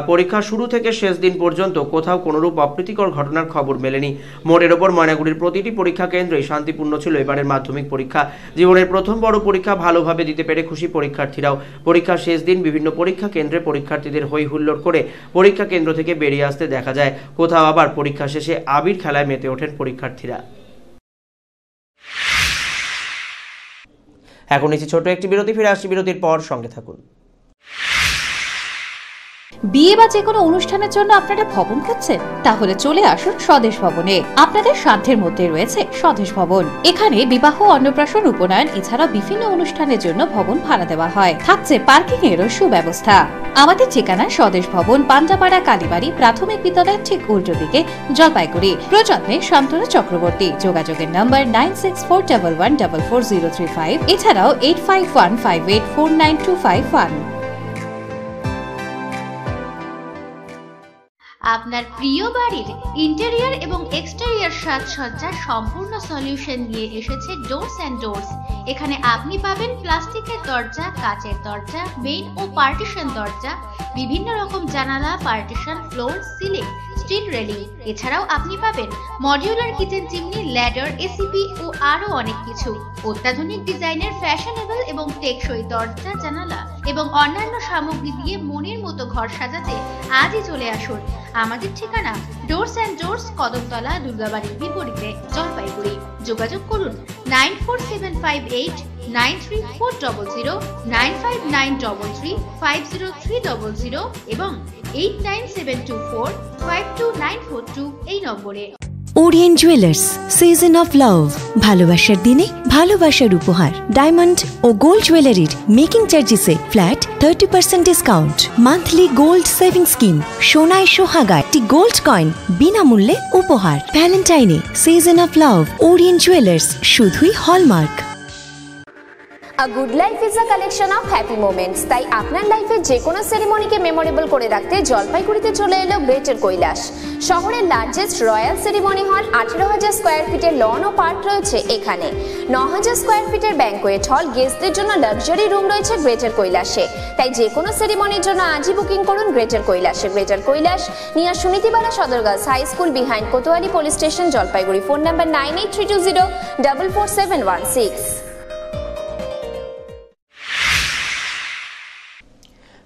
পরীক্ষা শুরু থেকে শেষ দিন পর্যন্ত কোথাও কোনোরূপ অপ্রীতিকর ঘটনার খবর মেলেনি। মোড়ের ওপর ময়নাগুড়ির প্রতিটি পরীক্ষা কেন্দ্রেই শান্তিপূর্ণ ছিল এবারের মাধ্যমিক পরীক্ষা। জীবনের প্রথম বড় পরীক্ষা ভালোভাবে দিতে পেরে খুশি পরীক্ষার্থীরাও। পরীক্ষা শেষ দিন বিভিন্ন পরীক্ষা কেন্দ্রে পরীক্ষার্থীদের হই হুল্লোড় করে পরীক্ষা কেন্দ্র থেকে বেরিয়ে আসতে দেখা যায়। কোথাও আবার পরীক্ষা শেষে আবির খেলায় মেতে ওঠেন পরীক্ষার্থীরা। এখন নিচ্ছি ছোট একটি বিরতি, ফিরে আসছি বিরতির পর, সঙ্গে থাকুন। বিয়ে বা যে কোনো অনুষ্ঠানের জন্য আপনারা ভবন খুঁজছেন? তাহলে চলে আসুন স্বদেশ ভবনে। আপনাদের সাধ্যের মধ্যে রয়েছে স্বদেশ ভবন। এখানে বিবাহ, অন্নপ্রাশন, উপনয়ন এছাড়া বিভিন্ন অনুষ্ঠানের জন্য ভবন ভাড়া দেওয়া হয়। থাকছে পার্কিং এরও সুব্যবস্থা। আমাদের ঠিকানা স্বদেশ ভবন, পান্ডাপাড়া কালীবাড়ি প্রাথমিক বিদ্যালয়ের ঠিক উল্টো দিকে, জলপাইগুড়ি। প্রযত্নে শান্তনু চক্রবর্তী। যোগাযোগের নম্বর 9641144035, এছাড়াও 8515849251। আপনার প্রিয় বাড়ির ইন্টেরিয়র এবং এক্সটেরিয়র সাজসজ্জার সম্পূর্ণ সলিউশন নিয়ে এসেছে ডোরস অ্যান্ড ডোরস। এখানে আপনি পাবেন প্লাস্টিকের দরজা, কাচের দরজা, মেইন ও পার্টিশন দরজা, বিভিন্ন রকম জানালা, partition, floor, ceiling, steel railing. এছাড়াও আপনি পাবেন modular kitchen chimney, ladder, ACP ও আরো অনেক কিছু। অত্যাধুনিক ডিজাইনের ফ্যাশনেবল এবং টেকসই দরজা, জানালা এবং অন্যান্য সামগ্রী দিয়ে মনের মতো ঘর সাজাতে আজই চলে আসুন। আমাদের ঠিকানা ডোরস অ্যান্ড ডোরস, কদমতলা, দুর্গাবাড়ির বিপরীতে, জলপাইগুড়ি। যোগাযোগ করুন 9478934000, 9593350300 এবং 8972452942 এই নম্বরে। Orient jewellers, season of love. ভালোবাসার দিনে ভালোবাসার উপহার। ডায়মন্ড ও গোল্ড জুয়েলারির মেকিং চার্জেসে flat 30% discount. Monthly gold saving scheme. সোনায় সোহাগায় একটি গোল্ড কয়েন বিনামূল্যে উপহার। ভ্যালেন্টাইনে season of love. Orient jewellers, শুধুই hallmark. A good life is a collection of happy moments. তাই আপনার লাইফে যে কোনো সেরিমনিকে মেমোরেবল করে রাখতে জলপাইগুড়িতে চলে এলো গ্রেটার কৈলাস। শহরের লার্জেস্ট রয়্যাল সেরিমনি হল, 18,000 স্কোয়ার ফিটের লন ও পার্ক রয়েছে এখানে। 9,000 স্কোয়ার ফিটের ব্যাঙ্কোয়েট হল, গেস্টদের জন্য লাক্সারি রুম রয়েছে গ্রেটার কৈলাসে। তাই যে কোনো সেরিমনির জন্য আজই বুকিং করুন গ্রেটার কৈলাসে। Greater Kailash, near Sunitibala Sadar girls high school, behind Kotwali police station, Jalpaiguri. Phone number 9832044716।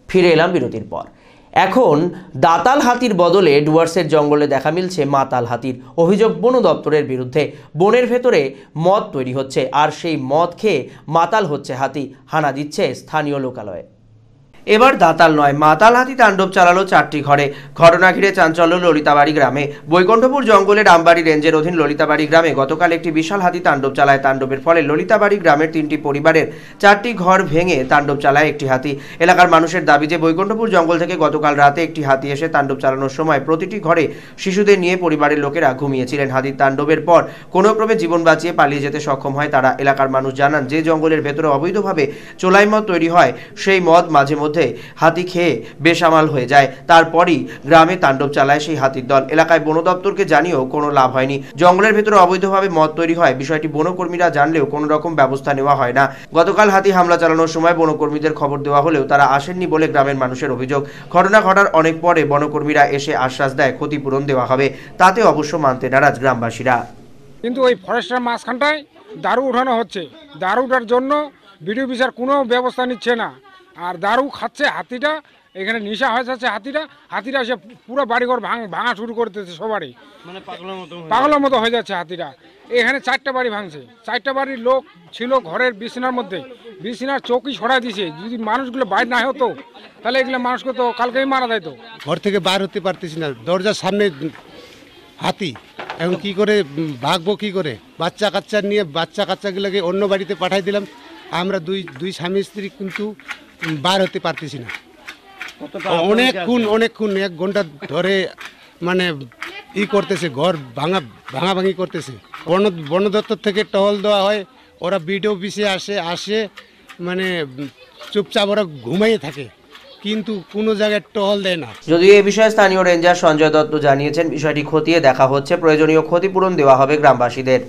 ফিরে এলাম বিরতির পর। এখন দাতাল হাতির বদলে ডুয়ার্সের জঙ্গলে দেখা মিলছে মাতাল হাতির। অভিযোগ বন দপ্তরের বিরুদ্ধে। বনের ভেতরে মদ তৈরি হচ্ছে আর সেই মদ খেয়ে মাতাল হচ্ছে হাতি। হানা দিচ্ছে স্থানীয় লোকালয়ে। এবার দাতাল নয়, মাতাল হাতি তাণ্ডব চালালো 4টি ঘরে। ঘটনা ঘিরে চাঞ্চল্য ললিতাবাড়ি গ্রামে। বৈকুণ্ঠপুর জঙ্গলের আমবাড়ি রেঞ্জের অধীন ললিতাবাড়ি গ্রামে গতকাল একটি বিশাল হাতি তাণ্ডব চালায়। তাণ্ডবের ফলে ললিতাবাড়ি গ্রামের 3টি পরিবারের 4টি ঘর ভেঙে তাণ্ডব চালায় একটি হাতি। এলাকার মানুষের দাবি যে বৈকুণ্ঠপুর জঙ্গল থেকে গতকাল রাতে একটি হাতি এসে তাণ্ডব চালানোর সময় প্রতিটি ঘরে শিশুদের নিয়ে পরিবারের লোকেরা ঘুমিয়েছিলেন। হাতির তাণ্ডবের পর কোনো ক্রমে জীবন বাঁচিয়ে পালিয়ে যেতে সক্ষম হয় তারা। এলাকার মানুষ জানান যে জঙ্গলের ভেতরে অবৈধভাবে চোলাই মদ তৈরি হয়, সেই মদ মাঝে মধ্যে হাতি খেয়ে বেসামাল হয়ে যায়। তারপরই গ্রামে তাণ্ডব চালায় সেই হাতির দল। এলাকায় বন দপ্তরকে জানিয়েও কোনো লাভ হয়নি। জঙ্গলের ভেতরে অবৈধভাবে মদ তৈরি হয় বিষয়টি বনকর্মীরা জানলেও কোনো রকম ব্যবস্থা নেওয়া হয় না। গতকাল হাতি হামলা চালানোর সময় বনকর্মীদের খবর দেওয়া হলেও তারা আসেননি বলে গ্রামের মানুষের অভিযোগ। ঘটনা ঘটার অনেক পরে বনকর্মীরা এসে আশ্বাস দেয় ক্ষতিপূরণ দেওয়া হবে, তাতে অবশ্য মানতে নারাজ গ্রামবাসীরা। কিন্তু ওই ফরেস্টের মাঝখানটায় দারু উঠানো হচ্ছে, দারু উঠার জন্য বিডিও অফিসার কোনো ব্যবস্থা নিচ্ছে না। আর দারু খাচ্ছে হাতিটা, এখানে নেশা হয়ে যাচ্ছে হাতিটা এসে পুরো বাড়িঘর ভাঙা শুরু করতেছে সবারই, মানে পাগলের মতো হয়ে যাচ্ছে হাতিটা। এখানে 4টা বাড়ি ভাঙছে, 4টা বাড়ির লোক ছিল ঘরের বিছানার মধ্যে, বিছানার চৌকি ছড়াই দিছে। যদি মানুষগুলো বাইরে না হতো তাহলে এগুলো মানুষকে তো কালকেই মারা যেত। ঘর থেকে বাইর হতে পারতেছি না, দরজার সামনে হাতি, এখন কি করে ভাগবো, কি করে বাচ্চা কাচ্চা নিয়ে বাচ্চা কাচ্চাগুলোকে অন্য বাড়িতে পাঠাই দিলাম। আমরা দুই স্বামী স্ত্রী কিন্তু বার হতে পারতেছি না। অনেকক্ষণ 1 ঘন্টা ধরে মানে করতেছে, ঘর ভাঙাভাঙি করতেছে। বন দপ্তর থেকে টহল দেওয়া হয়, ওরা বিডিও অফিসে আসে মানে চুপচাপ ওরা ঘুমাইয়ে থাকে, কিন্তু কোনো জায়গায় টহল দেয় না। যদিও এই বিষয়ে স্থানীয় রেঞ্জার সঞ্জয় দত্ত জানিয়েছেন বিষয়টি খতিয়ে দেখা হচ্ছে, প্রয়োজনীয় ক্ষতিপূরণ দেওয়া হবে গ্রামবাসীদের।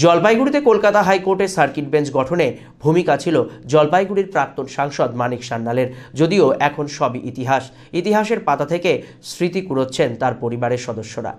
জলপাইগুড়িতে কলকাতা হাইকোর্টের সার্কিট বেঞ্চ গঠনে ভূমিকা ছিল জলপাইগুড়ির প্রাক্তন সাংসদ মানিক সান্যালের। যদিও এখন সবই ইতিহাসের পাতা থেকে স্মৃতি কুড়োচ্ছেন তার পরিবারের সদস্যরা।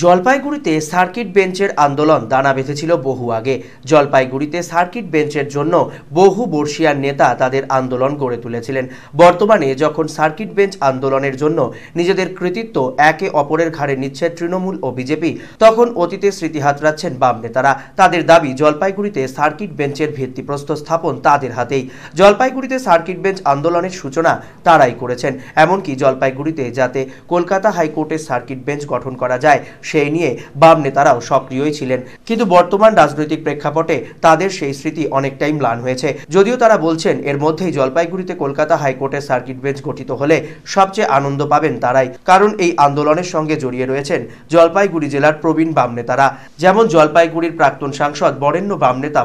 জলপাইগুড়িতে সার্কিট বেঞ্চের আন্দোলন দানা বেঁধেছিল বহু আগে। জলপাইগুড়িতে সার্কিট বেঞ্চের জন্য বহু বর্ষিয়ান নেতা তাদের আন্দোলন গড়ে তুলেছিলেন। বর্তমানে যখন সার্কিট বেঞ্চ আন্দোলনের জন্য নিজেদের কৃতিত্ব একে অপরের ঘাড়ে নিচ্ছে তৃণমূল ও বিজেপি, তখন অতীতে স্মৃতি হাতড়াচ্ছেন বাম নেতারা। তাদের দাবি জলপাইগুড়িতে সার্কিট বেঞ্চের ভিত্তিপ্রস্তর স্থাপন তাদের হাতেই। জলপাইগুড়িতে সার্কিট বেঞ্চ আন্দোলনের সূচনা তারাই করেছেন। এমনকি জলপাইগুড়িতে যাতে কলকাতা হাইকোর্টের সার্কিট বেঞ্চ গঠন করা যায় সেই নিয়ে বাম নেতারাও সক্রিয়ই ছিলেন। কিন্তু বর্তমান রাজনৈতিক প্রেক্ষাপটে তাদের সেই স্মৃতি অনেকটাই ম্লান হয়েছে। যদিও তারা বলছেন এর মধ্যেই জলপাইগুড়িতে কলকাতা হাইকোর্টের সার্কিট বেঞ্চ গঠিত হলে সবচেয়ে আনন্দ পাবেন তারাই, কারণ এই আন্দোলনের সঙ্গে জড়িয়ে রয়েছেন জলপাইগুড়ি জেলার প্রবীণ বাম নেতারা। যেমন জলপাইগুড়ির প্রাক্তন সাংসদ বরেণ্য বাম নেতা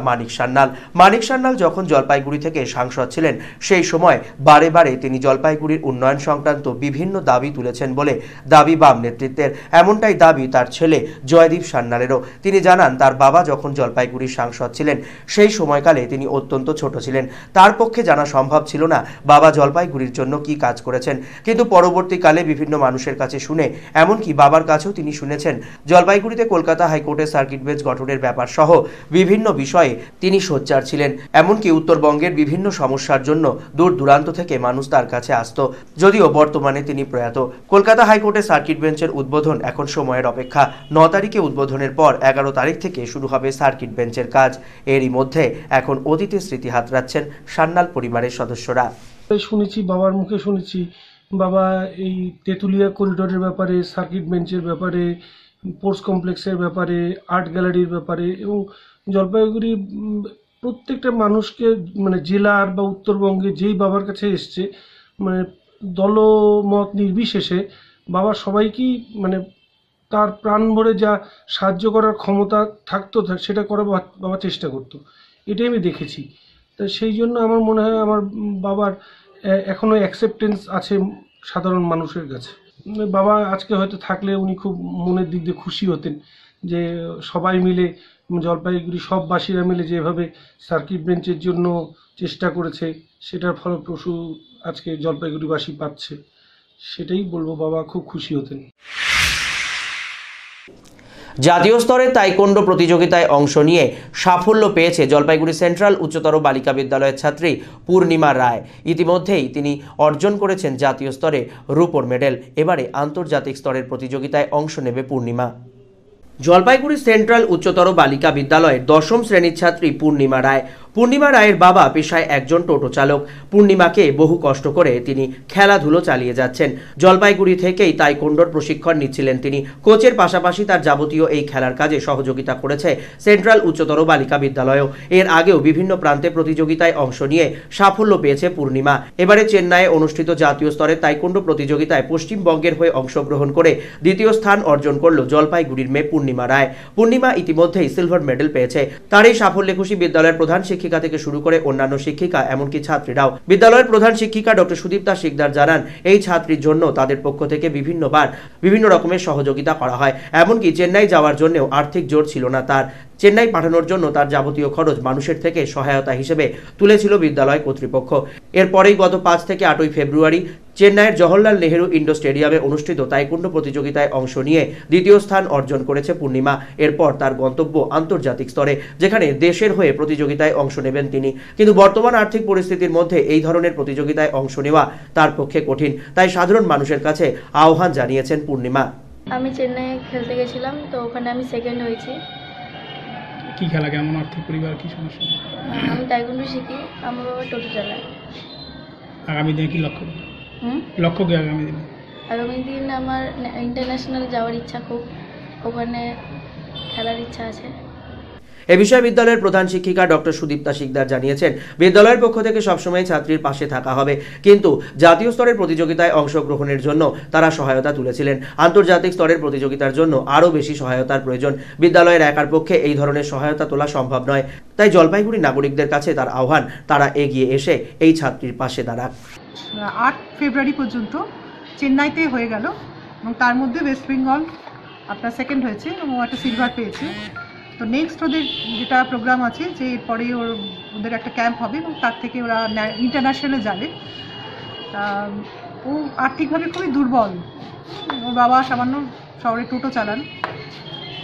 মানিক সান্যাল যখন জলপাইগুড়ি থেকে সাংসদ ছিলেন সেই সময় বারে বারে তিনি জলপাইগুড়ির উন্নয়ন সংক্রান্ত বিভিন্ন দাবি তুলেছেন বলে দাবি বাম নেতৃত্বের। এমনটাই দাবি তার ছেলে জয়দীপ সান্যালেরও। তিনি জানান তার বাবা যখন জলপাইগুড়ির সাংসদ ছিলেন সেই সময়কালে তিনি অত্যন্ত ছোট ছিলেন, তার পক্ষে জানা সম্ভব ছিল না বাবা জলপাইগুড়ির জন্য কি কাজ করেছেন। কিন্তু পরবর্তীকালে বিভিন্ন মানুষের কাছে শুনে, এমনকি বাবার কাছেও তিনি শুনেছেন জলপাইগুড়িতে কলকাতা হাইকোর্টের সার্কিট বেঞ্চ গঠনের ব্যাপার সহ বিভিন্ন বিষয়ে তিনি সোচ্চার ছিলেন। এমনকি উত্তরবঙ্গের বিভিন্ন সমস্যার জন্য দূর দূরান্ত থেকে মানুষ তার কাছে আসত। যদিও বর্তমানে তিনি প্রয়াত। কলকাতা হাইকোর্টের সার্কিট বেঞ্চের উদ্বোধন এখন সময়ের অপেক্ষা। 9 তারিখে উদ্বোধনের পর 11 তারিখ থেকে শুরু হবে সার্কিট বেঞ্চের কাজ। এরই মধ্যে এখন অতীতের স্মৃতি হাতড়াচ্ছেন সান্যাল পরিবারের সদস্যরা। শুনেছি, বাবার মুখে শুনেছি, বাবা এই তেঁতুলিয়া করিডোরের ব্যাপারে, সার্কিট বেঞ্চের ব্যাপারে, স্পোর্টস কমপ্লেক্সের ব্যাপারে, আর্ট গ্যালারির ব্যাপারে এবং জলপাইগুড়ি প্রত্যেকটা মানুষকে মানে জেলার বা উত্তরবঙ্গে যেই বাবার কাছে এসছে মানে দলমত নির্বিশেষে বাবা সবাইকেই মানে তার প্রাণ ভরে যা সাহায্য করার ক্ষমতা থাকতো সেটা করার বাবা চেষ্টা করতো, এটাই আমি দেখেছি। তা সেই জন্য আমার মনে হয় আমার বাবার এখনও অ্যাকসেপ্টেন্স আছে সাধারণ মানুষের কাছে। বাবা আজকে হয়তো থাকলে উনি খুব মনের দিক দিয়ে খুশি হতেন যে সবাই মিলে জলপাইগুড়ি সববাসীরা মিলে যেভাবে সার্কিট বেঞ্চের জন্য চেষ্টা করেছে সেটার ফলপ্রসূ আজকে জলপাইগুড়িবাসী পাচ্ছে, সেটাই বলবো বাবা খুব খুশি হতেন। জাতীয় স্তরে তাইকোন্ডো প্রতিযোগিতায় অংশ নিয়ে সাফল্য পেয়েছে জলপাইগুড়ি সেন্ট্রাল উচ্চতর বালিকা বিদ্যালয়ের ছাত্রী পূর্ণিমা রায়। ইতিমধ্যেই তিনি অর্জন করেছেন জাতীয় স্তরে রূপোর মেডেল। এবারে আন্তর্জাতিক স্তরের প্রতিযোগিতায় অংশ নেবে পূর্ণিমা। জলপাইগুড়ি সেন্ট্রাল উচ্চতর বালিকা বিদ্যালয়ের 10ম শ্রেণীর ছাত্রী পূর্ণিমা রায় পূর্ণিমা রায়ের বাবা পেশায় একজন টোটো চালক। পূর্ণিমাকে বহু কষ্ট করে তিনি খেলাধুলো চালিয়ে যাচ্ছেন। জলপাইগুড়ি থেকেই তাইকোন্ডোর প্রশিক্ষণ নিচ্ছিলেন তিনি। কোচের পাশাপাশি তার যাবতীয় এই খেলার কাজে সহযোগিতা করেছে সেন্ট্রাল উচ্চতর বালিকা বিদ্যালয়ও। এর আগেও বিভিন্ন প্রান্তে প্রতিযোগিতায় অংশ নিয়ে সাফল্য পেয়েছে পূর্ণিমা। এবারে চেন্নাইয়ে অনুষ্ঠিত জাতীয় স্তরের তাইকোন্ডো প্রতিযোগিতায় পশ্চিমবঙ্গের হয়ে অংশগ্রহণ করে দ্বিতীয় স্থান অর্জন করল জলপাইগুড়ির মেয়ে পূর্ণিমা রায়। পূর্ণিমা ইতিমধ্যেই সিলভার মেডেল পেয়েছে। তার এই সাফল্যে খুশি বিদ্যালয়ের প্রধান শিক্ষিকা থেকে শুরু করে অন্যান্য শিক্ষিকা, এমনকি ছাত্রীরাও। বিদ্যালয়ের প্রধান শিক্ষিকা ডক্টর সুদীপ্তা শিকদার জানান, এই ছাত্রীর জন্য তাদের পক্ষ থেকে বিভিন্ন রকমের সহযোগিতা করা হয়। এমনকি চেন্নাই যাওয়ার জন্যও আর্থিক জোর ছিল না তার। চেন্নাই পাঠানোর জন্য তার যাবতীয় খরচ মানুষের থেকে সহায়তা হিসেবে তুলেছিল বিদ্যালয় কর্তৃপক্ষ। এরপরেই গত 5 থেকে 8 ফেব্রুয়ারি চেন্নাইয়ের জওহরলাল নেহেরু ইন্ডোর স্টেডিয়ামে অনুষ্ঠিত তাইকোন্ডো প্রতিযোগিতায় অংশ নিয়ে দ্বিতীয় স্থান অর্জন করেছে পূর্ণিমা। এরপর তার গন্তব্য আন্তর্জাতিক স্তরে, যেখানে দেশের হয়ে প্রতিযোগিতায় অংশ নেবেন তিনি। কিন্তু বর্তমান আর্থিক পরিস্থিতির মধ্যে এই ধরনের প্রতিযোগিতায় অংশ নেওয়া তার পক্ষে কঠিন। তাই সাধারণ মানুষের কাছে আহ্বান জানিয়েছেন পূর্ণিমা। আমি চেন্নাইয়ে খেলতে গেছিলাম, তো ওখানে আমি সেকেন্ড হয়েছি। কি খেলা, কেমন আর্থিক পরিবার, কি সমস্যা? আমি তাইকোন্ডো শিখি, আমার বাবা টোটো চালায়। আগামী দিনে কি লক্ষ্য কি আগামী দিনে? আগামী দিন আমার ইন্টারন্যাশনাল যাওয়ার ইচ্ছা, খুব ওখানে খেলার ইচ্ছা আছে। এ বিষয়ে বিদ্যালয়ের প্রধান শিক্ষিকা ডক্টর সুদীপ্তা শিকদার জানিয়েছেন, বিদ্যালয়ের পক্ষ থেকে সবসময় ছাত্রীর পাশে থাকা হবে, কিন্তু জাতীয় স্তরের প্রতিযোগিতায় অংশগ্রহণের জন্য তারা সহায়তা তুলেছিলেন। আন্তর্জাতিক স্তরের প্রতিযোগিতার জন্য আরও বেশি সহায়তার প্রয়োজন। বিদ্যালয়ের একার পক্ষে এই ধরনের সহায়তা তোলা সম্ভব নয়। তাই জলপাইগুড়ি নাগরিকদের কাছে তার আহ্বান, তারা এগিয়ে এসে এই ছাত্রীর পাশে দাঁড়াক। 8 ফেব্রুয়ারি পর্যন্ত চেন্নাইতে হয়ে গেল, এবং তার মধ্যে ওয়েস্ট বেঙ্গল আপনার সেকেন্ড হয়েছে এবং একটা সিলভার পেয়েছে। তো নেক্সট ওদের যেটা প্রোগ্রাম আছে, যে এরপরে ওদের একটা ক্যাম্প হবে এবং তার থেকে ওরা ইন্টারন্যাশনালে যাবে। ও আর্থিকভাবে খুবই দুর্বল, ওর বাবা সামান্য শহরে টোটো চালান।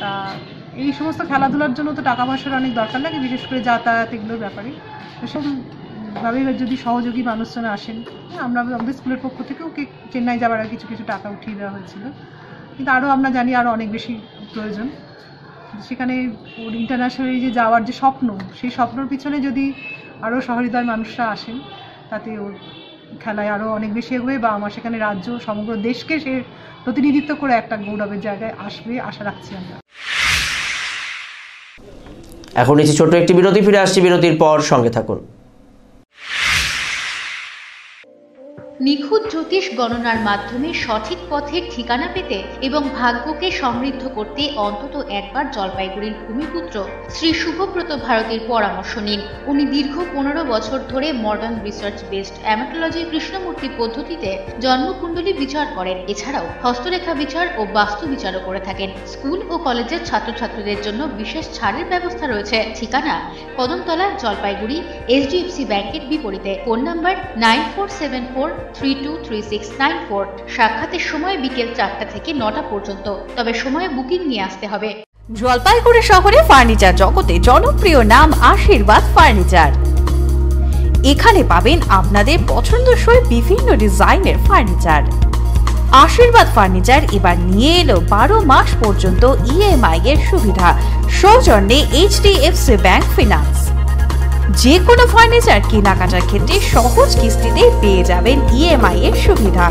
তা এই সমস্ত খেলাধুলার জন্য তো টাকা পয়সার অনেক দরকার লাগে, বিশেষ করে যাতায়াত এগুলোর ব্যাপারে। এসবভাবে যদি সহযোগী মানুষজন আসেন, আমরা আমাদের স্কুলের পক্ষ থেকেও চেন্নাই যাওয়ার কিছু কিছু টাকা উঠিয়ে দেওয়া হয়েছিল, কিন্তু আরও আমরা জানি আরও অনেক বেশি প্রয়োজন। সেখানে ওর ইন্টারন্যাশনালি যে যাওয়ার যে স্বপ্ন, সেই স্বপ্নর পিছনে যদি আরও সহৃদয় মানুষরা আসেন, তাতে ওর খেলায় আরও অনেক বেশি এগোবে, বা আমার সেখানে রাজ্য সমগ্র দেশকে সে প্রতিনিধিত্ব করে একটা গৌরবের জায়গায় আসবে, আশা রাখছি আমরা। এখন নিচ্ছি ছোট্ট একটি বিরতি, ফিরে আসছি বিরতির পর, সঙ্গে থাকুন। নিখুঁত জ্যোতিষ গণনার মাধ্যমে সঠিক পথের ঠিকানা পেতে এবং ভাগ্যকে সমৃদ্ধ করতে অন্তত একবার জলপাইগুড়ির ভূমিপুত্র শ্রী শুভব্রত ভারতীর পরামর্শ নিন। উনি দীর্ঘ 15 বছর ধরে মডার্ন রিসার্চ বেসড অ্যামাটোলজি কৃষ্ণমূর্তি পদ্ধতিতে জন্মকুণ্ডলী বিচার করেন। এছাড়াও হস্তরেখা বিচার ও বাস্তু বিচারও করে থাকেন। স্কুল ও কলেজের ছাত্রছাত্রীদের জন্য বিশেষ ছাড়ের ব্যবস্থা রয়েছে। ঠিকানা কদমতলা, জলপাইগুড়ি, HDFC ব্যাংকের বিপরীতে। Phone number 9474323694। সাক্ষাতের সময় বিকেল 4টা থেকে 9টা পর্যন্ত, তবে সময় বুকিং নিয়ে আসতে হবে। জলপাইগুড়ি শহরে ফার্নিচার জগতে জনপ্রিয় নাম আশীর্বাদ ফার্নিচার। এখানে পাবেন আপনাদের পছন্দসই বিভিন্ন ডিজাইনের ফার্নিচার। আশীর্বাদ ফার্নিচার এবার নিয়ে এলো 12 মাস পর্যন্ত EMI এর সুবিধা, সৌজন্যে HDFC ব্যাংক ফিনান্স। যে কোনো ফার্নিচার কেনাকাটার ক্ষেত্রে সহজ কিস্তিতে পেয়ে যাবেন EMI এর সুবিধা।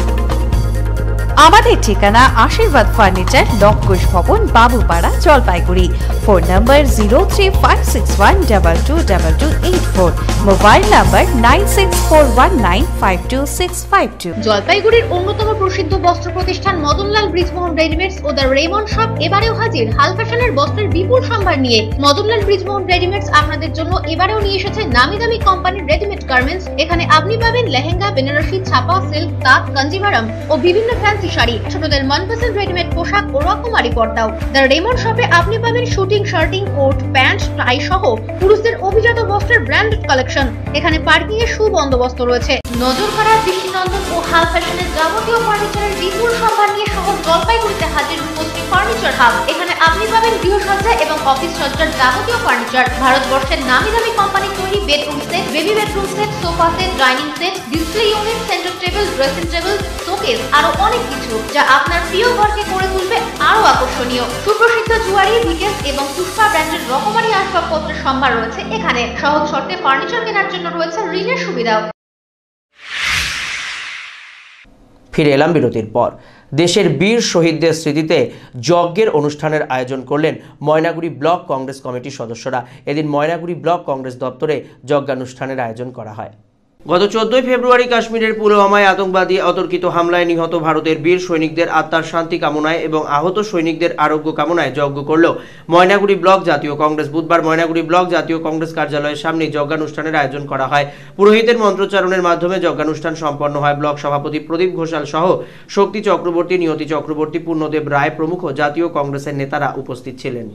আমাদের ঠিকানা আশীর্বাদ ফার্নিচার, লক্ষোষ ভবন, Babupara, Jalpaiguri. Phone number 0356122284, mobile number 9641952652। জলপাইগুড়ির অন্যতম প্রসিদ্ধ বস্ত্র প্রতিষ্ঠান মদনলাল ব্রিজমোহন রেডিমেডস ও দ্য রেমন্ড শপ এবারেও হাজির হাল ফ্যাশনের বস্ত্রের বিপুল সম্ভার নিয়ে। মদনলাল ব্রিজমোহন রেডিমেডস আপনাদের জন্য এবারেও নিয়ে এসেছে নামি দামি কোম্পানির রেডিমেড গার্মেন্টস। এখানে আপনি পাবেন লেহেঙ্গা, বেনারসি, ছাপা, সিল্ক, তাঁত, কাঞ্জিভারাম ও বিভিন্ন ফ্যান্সি শাড়ি, ছোটদের মনপসন্দ রেডিমেড পোশাক ও রকমারি পর্দাও। দ্য রেমন্ড শপে আপনি পাবেন শুটিং, শার্টিং, কোট, প্যান্ট, টাই সহ পুরুষদের অভিজাত বস্ত্রের ব্র্যান্ডেড কালেকশন। এখানে পার্কিং এর সুবন্দোবস্ত রয়েছে। নজর কাড়া, দৃষ্টিনন্দন ও হাল ফ্যাশনের যাবতীয় ফার্নিচারের বিপুল সম্ভার নিয়ে শহর জলপাইগুড়িতে হাজির রূপশ্রী ফার্নিচার হাব। এখানে আপনি পাবেন গৃহসজ্জা এবং অফিস সজ্জার যাবতীয় ফার্নিচার, ভারতবর্ষের নামি দামি কোম্পানি তৈরি bedroom set, baby bedroom set, sofa set, dining set, display unit, centre table, dressing table, showcase, আরো অনেক কিছু। কিছু, যা আপনার প্রিয় ঘরকে করে তুলবে আরো আকর্ষণীয়। সুপ্রসিদ্ধ জুয়ারি, ভিকেস এবং পুষ্পা ব্র্যান্ডের রকমারি আসবাবপত্রের সম্ভার রয়েছে এখানে। সহজ শর্তে ফার্নিচার কেনার জন্য রয়েছে ঋণের সুবিধাও। ফিরে এলাম বিরতির পর। দেশের বীর শহীদদের স্মৃতিতে যজ্ঞের অনুষ্ঠানের আয়োজন করলেন ময়নাগুড়ি ব্লক কংগ্রেস কমিটির সদস্যরা। এদিন ময়নাগুড়ি ব্লক কংগ্রেস দপ্তরে যজ্ঞানুষ্ঠানের আয়োজন করা হয়। গত 14 ফেব্রুয়ারি কাশ্মীরের পুলওয়ামায় আতঙ্কবাদী অতর্কিত হামলায় নিহত ভারতের বীর সৈনিকদের আত্মার শান্তি কামনায় এবং আহত সৈনিকদের আরোগ্য কামনায় যজ্ঞ করল ময়নাগুড়ি ব্লক জাতীয় কংগ্রেস। বুধবার ময়নাগুড়ি ব্লক জাতীয় কংগ্রেস কার্যালয়ের সামনে যজ্ঞানুষ্ঠানের আয়োজন করা হয়। পুরোহিতের মন্ত্রোচ্চারণের মাধ্যমে যজ্ঞানুষ্ঠান সম্পন্ন হয়। ব্লক সভাপতি প্রদীপ ঘোষাল সহ শক্তি চক্রবর্তী, নিয়তি চক্রবর্তী, পূর্ণদেব রায় প্রমুখ জাতীয় কংগ্রেসের নেতারা উপস্থিত ছিলেন।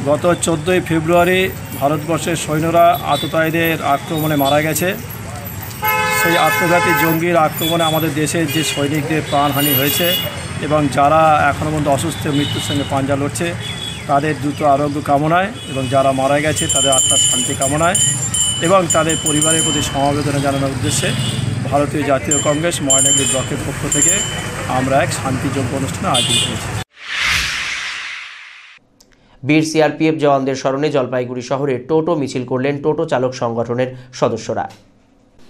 গত 14 ফেব্রুয়ারি ভারতবর্ষের সৈন্যরা আততায়ীদের আক্রমণে মারা গেছে। সেই আত্মঘাতী জঙ্গির আক্রমণে আমাদের দেশের যে সৈনিকদের প্রাণহানি হয়েছে এবং যারা এখনও পর্যন্ত অসুস্থ মৃত্যুর সঙ্গে পাঞ্জা লড়ছে তাদের দ্রুত আরোগ্য কামনায় এবং যারা মারা গেছে তাদের আত্মার শান্তি কামনায় এবং তাদের পরিবারের প্রতি সমবেদনা জানানোর উদ্দেশ্যে ভারতীয় জাতীয় কংগ্রেস ময়নাগুড়ি ব্লকের পক্ষ থেকে আমরা এক শান্তিযোগ্য অনুষ্ঠানে আয়োজন করেছি। বীর সিআরপিএফ জওয়ানদের স্মরণে জলপাইগুড়ি শহরে টোটো মিছিল করলেন টোটো চালক সংগঠনের সদস্যরা।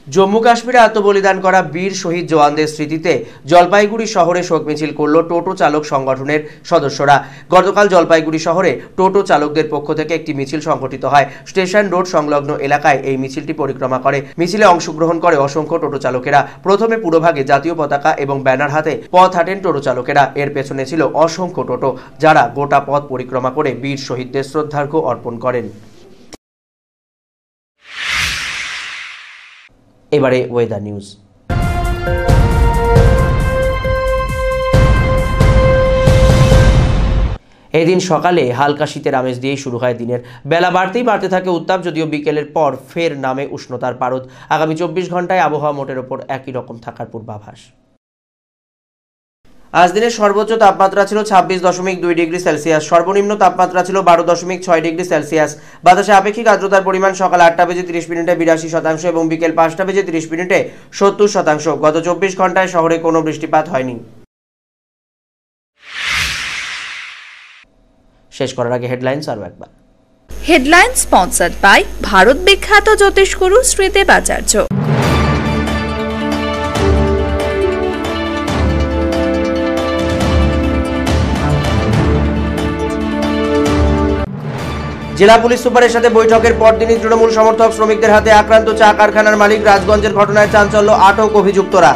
জম্মু কাশ্মীরে আত্মবলিদান করা বীর শহীদ জওয়ানদের স্মৃতিতে জলপাইগুড়ি শহরে শোক মিছিল করল টোটো চালক সংগঠনের সদস্যরা। গতকাল জলপাইগুড়ি শহরে টোটো চালকদের পক্ষ থেকে একটি মিছিল সংগঠিত হয়। স্টেশন রোড সংলগ্ন এলাকায় এই মিছিলটি পরিক্রমা করে। মিছিলে অংশগ্রহণ করে অসংখ্য টোটো চালকেরা। প্রথমে পুরোভাগে জাতীয় পতাকা এবং ব্যানার হাতে পথ হাঁটেন টোটো চালকেরা। এর পেছনে ছিল অসংখ্য টোটো, যারা গোটা পথ পরিক্রমা করে বীর শহীদদের শ্রদ্ধার্ঘ্য অর্পণ করেন। এবারে ওয়েদার নিউজ। এদিন সকালে হালকা শীতের আমেজ দিয়েই শুরু হয় দিনের। বেলা বাড়তে থাকে উত্তাপ, যদিও বিকেলের পর ফের নামে উষ্ণতার পারদ। আগামী 24 ঘন্টায় আবহাওয়া মোটের ওপর একই রকম থাকার পূর্বাভাস। আজ দিনের সর্বোচ্চ তাপমাত্রা ছিল 26.2 ডিগ্রি সেলসিয়াস, সর্বনিম্ন তাপমাত্রা ছিল 12.6 ডিগ্রি সেলসিয়াস। বাতাসে আপেক্ষিক আর্দ্রতার পরিমাণ সকাল 8টা বেজে 30 মিনিটে 82% এবং বিকেল 5টা বেজে 30 মিনিটে 70%। গত 24 ঘন্টায় শহরে কোনো বৃষ্টিপাত হয়নি। শেষ করার আগে হেডলাইন্স আরও একবার। হেডলাইন স্পন্সর্ড বাই ভারত বিখ্যাত জ্যোতিষগুরু শ্রীদেবাচার্য। জেলা পুলিশ সুপারের সাথে বৈঠকের পরদিনই তৃণমূল সমর্থক শ্রমিকদের হাতে আক্রান্ত চা কারখানার মালিক। রাজগঞ্জের ঘটনায় চাঞ্চল্য, আটক অভিযুক্তরা।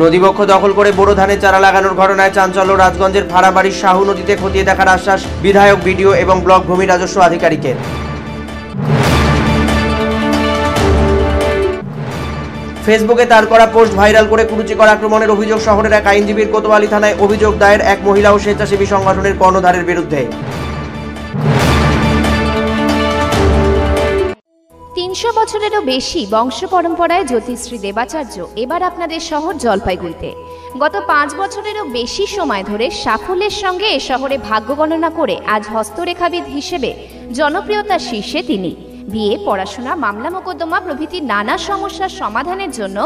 নদীবক্ষ দখল করে বোরো ধানের চারা লাগানোর ঘটনায় চাঞ্চল্য। রাজগঞ্জের ভাড়াবাড়ির শাহু নদীতে খতিয়ে দেখার আশ্বাস বিধায়ক, বিডিও এবং ব্লক ভূমি রাজস্ব আধিকারিকের। ফেসবুকে তার করা পোস্ট ভাইরাল করে কুরুচিকর আক্রমণের অভিযোগ শহরের এক আইনজীবীর। কোতোয়ালি থানায় অভিযোগ দায়ের এক মহিলা ও স্বেচ্ছাসেবী সংগঠনের কর্ণধারের বিরুদ্ধে। 300 বছরেরও বেশি বংশ পরম্পরায় জ্যোতিশ্রী দেবাচার্য এবার আপনাদের শহর জলপাইগুড়িতে। গত 5 বছরেরও বেশি সময় ধরে সাফল্যের সঙ্গে এ শহরে ভাগ্য গণনা করে আজ হস্তরেখাবিদ হিসেবে জনপ্রিয়তার শীর্ষে তিনি। বিয়ে, পড়াশোনা, মামলা মোকদ্দমা প্রভৃতি নানা সমস্যার সমাধানের জন্য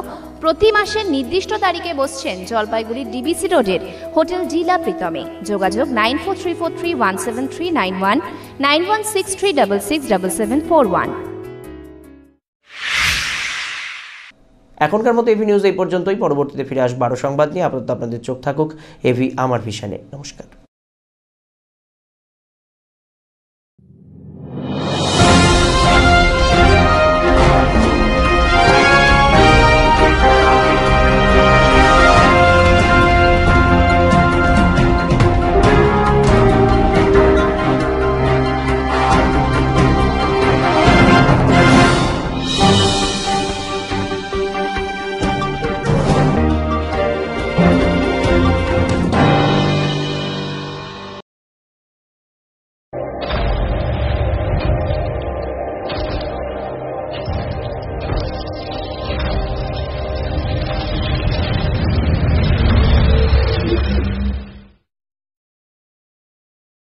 প্রতি মাসের নির্দিষ্ট তারিখে বসছেন জলপাইগুড়ি ডিবিসি রোডের হোটেল জিলা প্রীতমে। যোগাযোগ 9434317391, 9163667741। এখনকার মতো এভি নিউজ এই পর্যন্তই। পরবর্তীতে ফিরে আসবো আরও সংবাদ নিয়ে। আপাতত আপনাদের চোখ থাকুক এভি আমার ভিশনে। নমস্কার।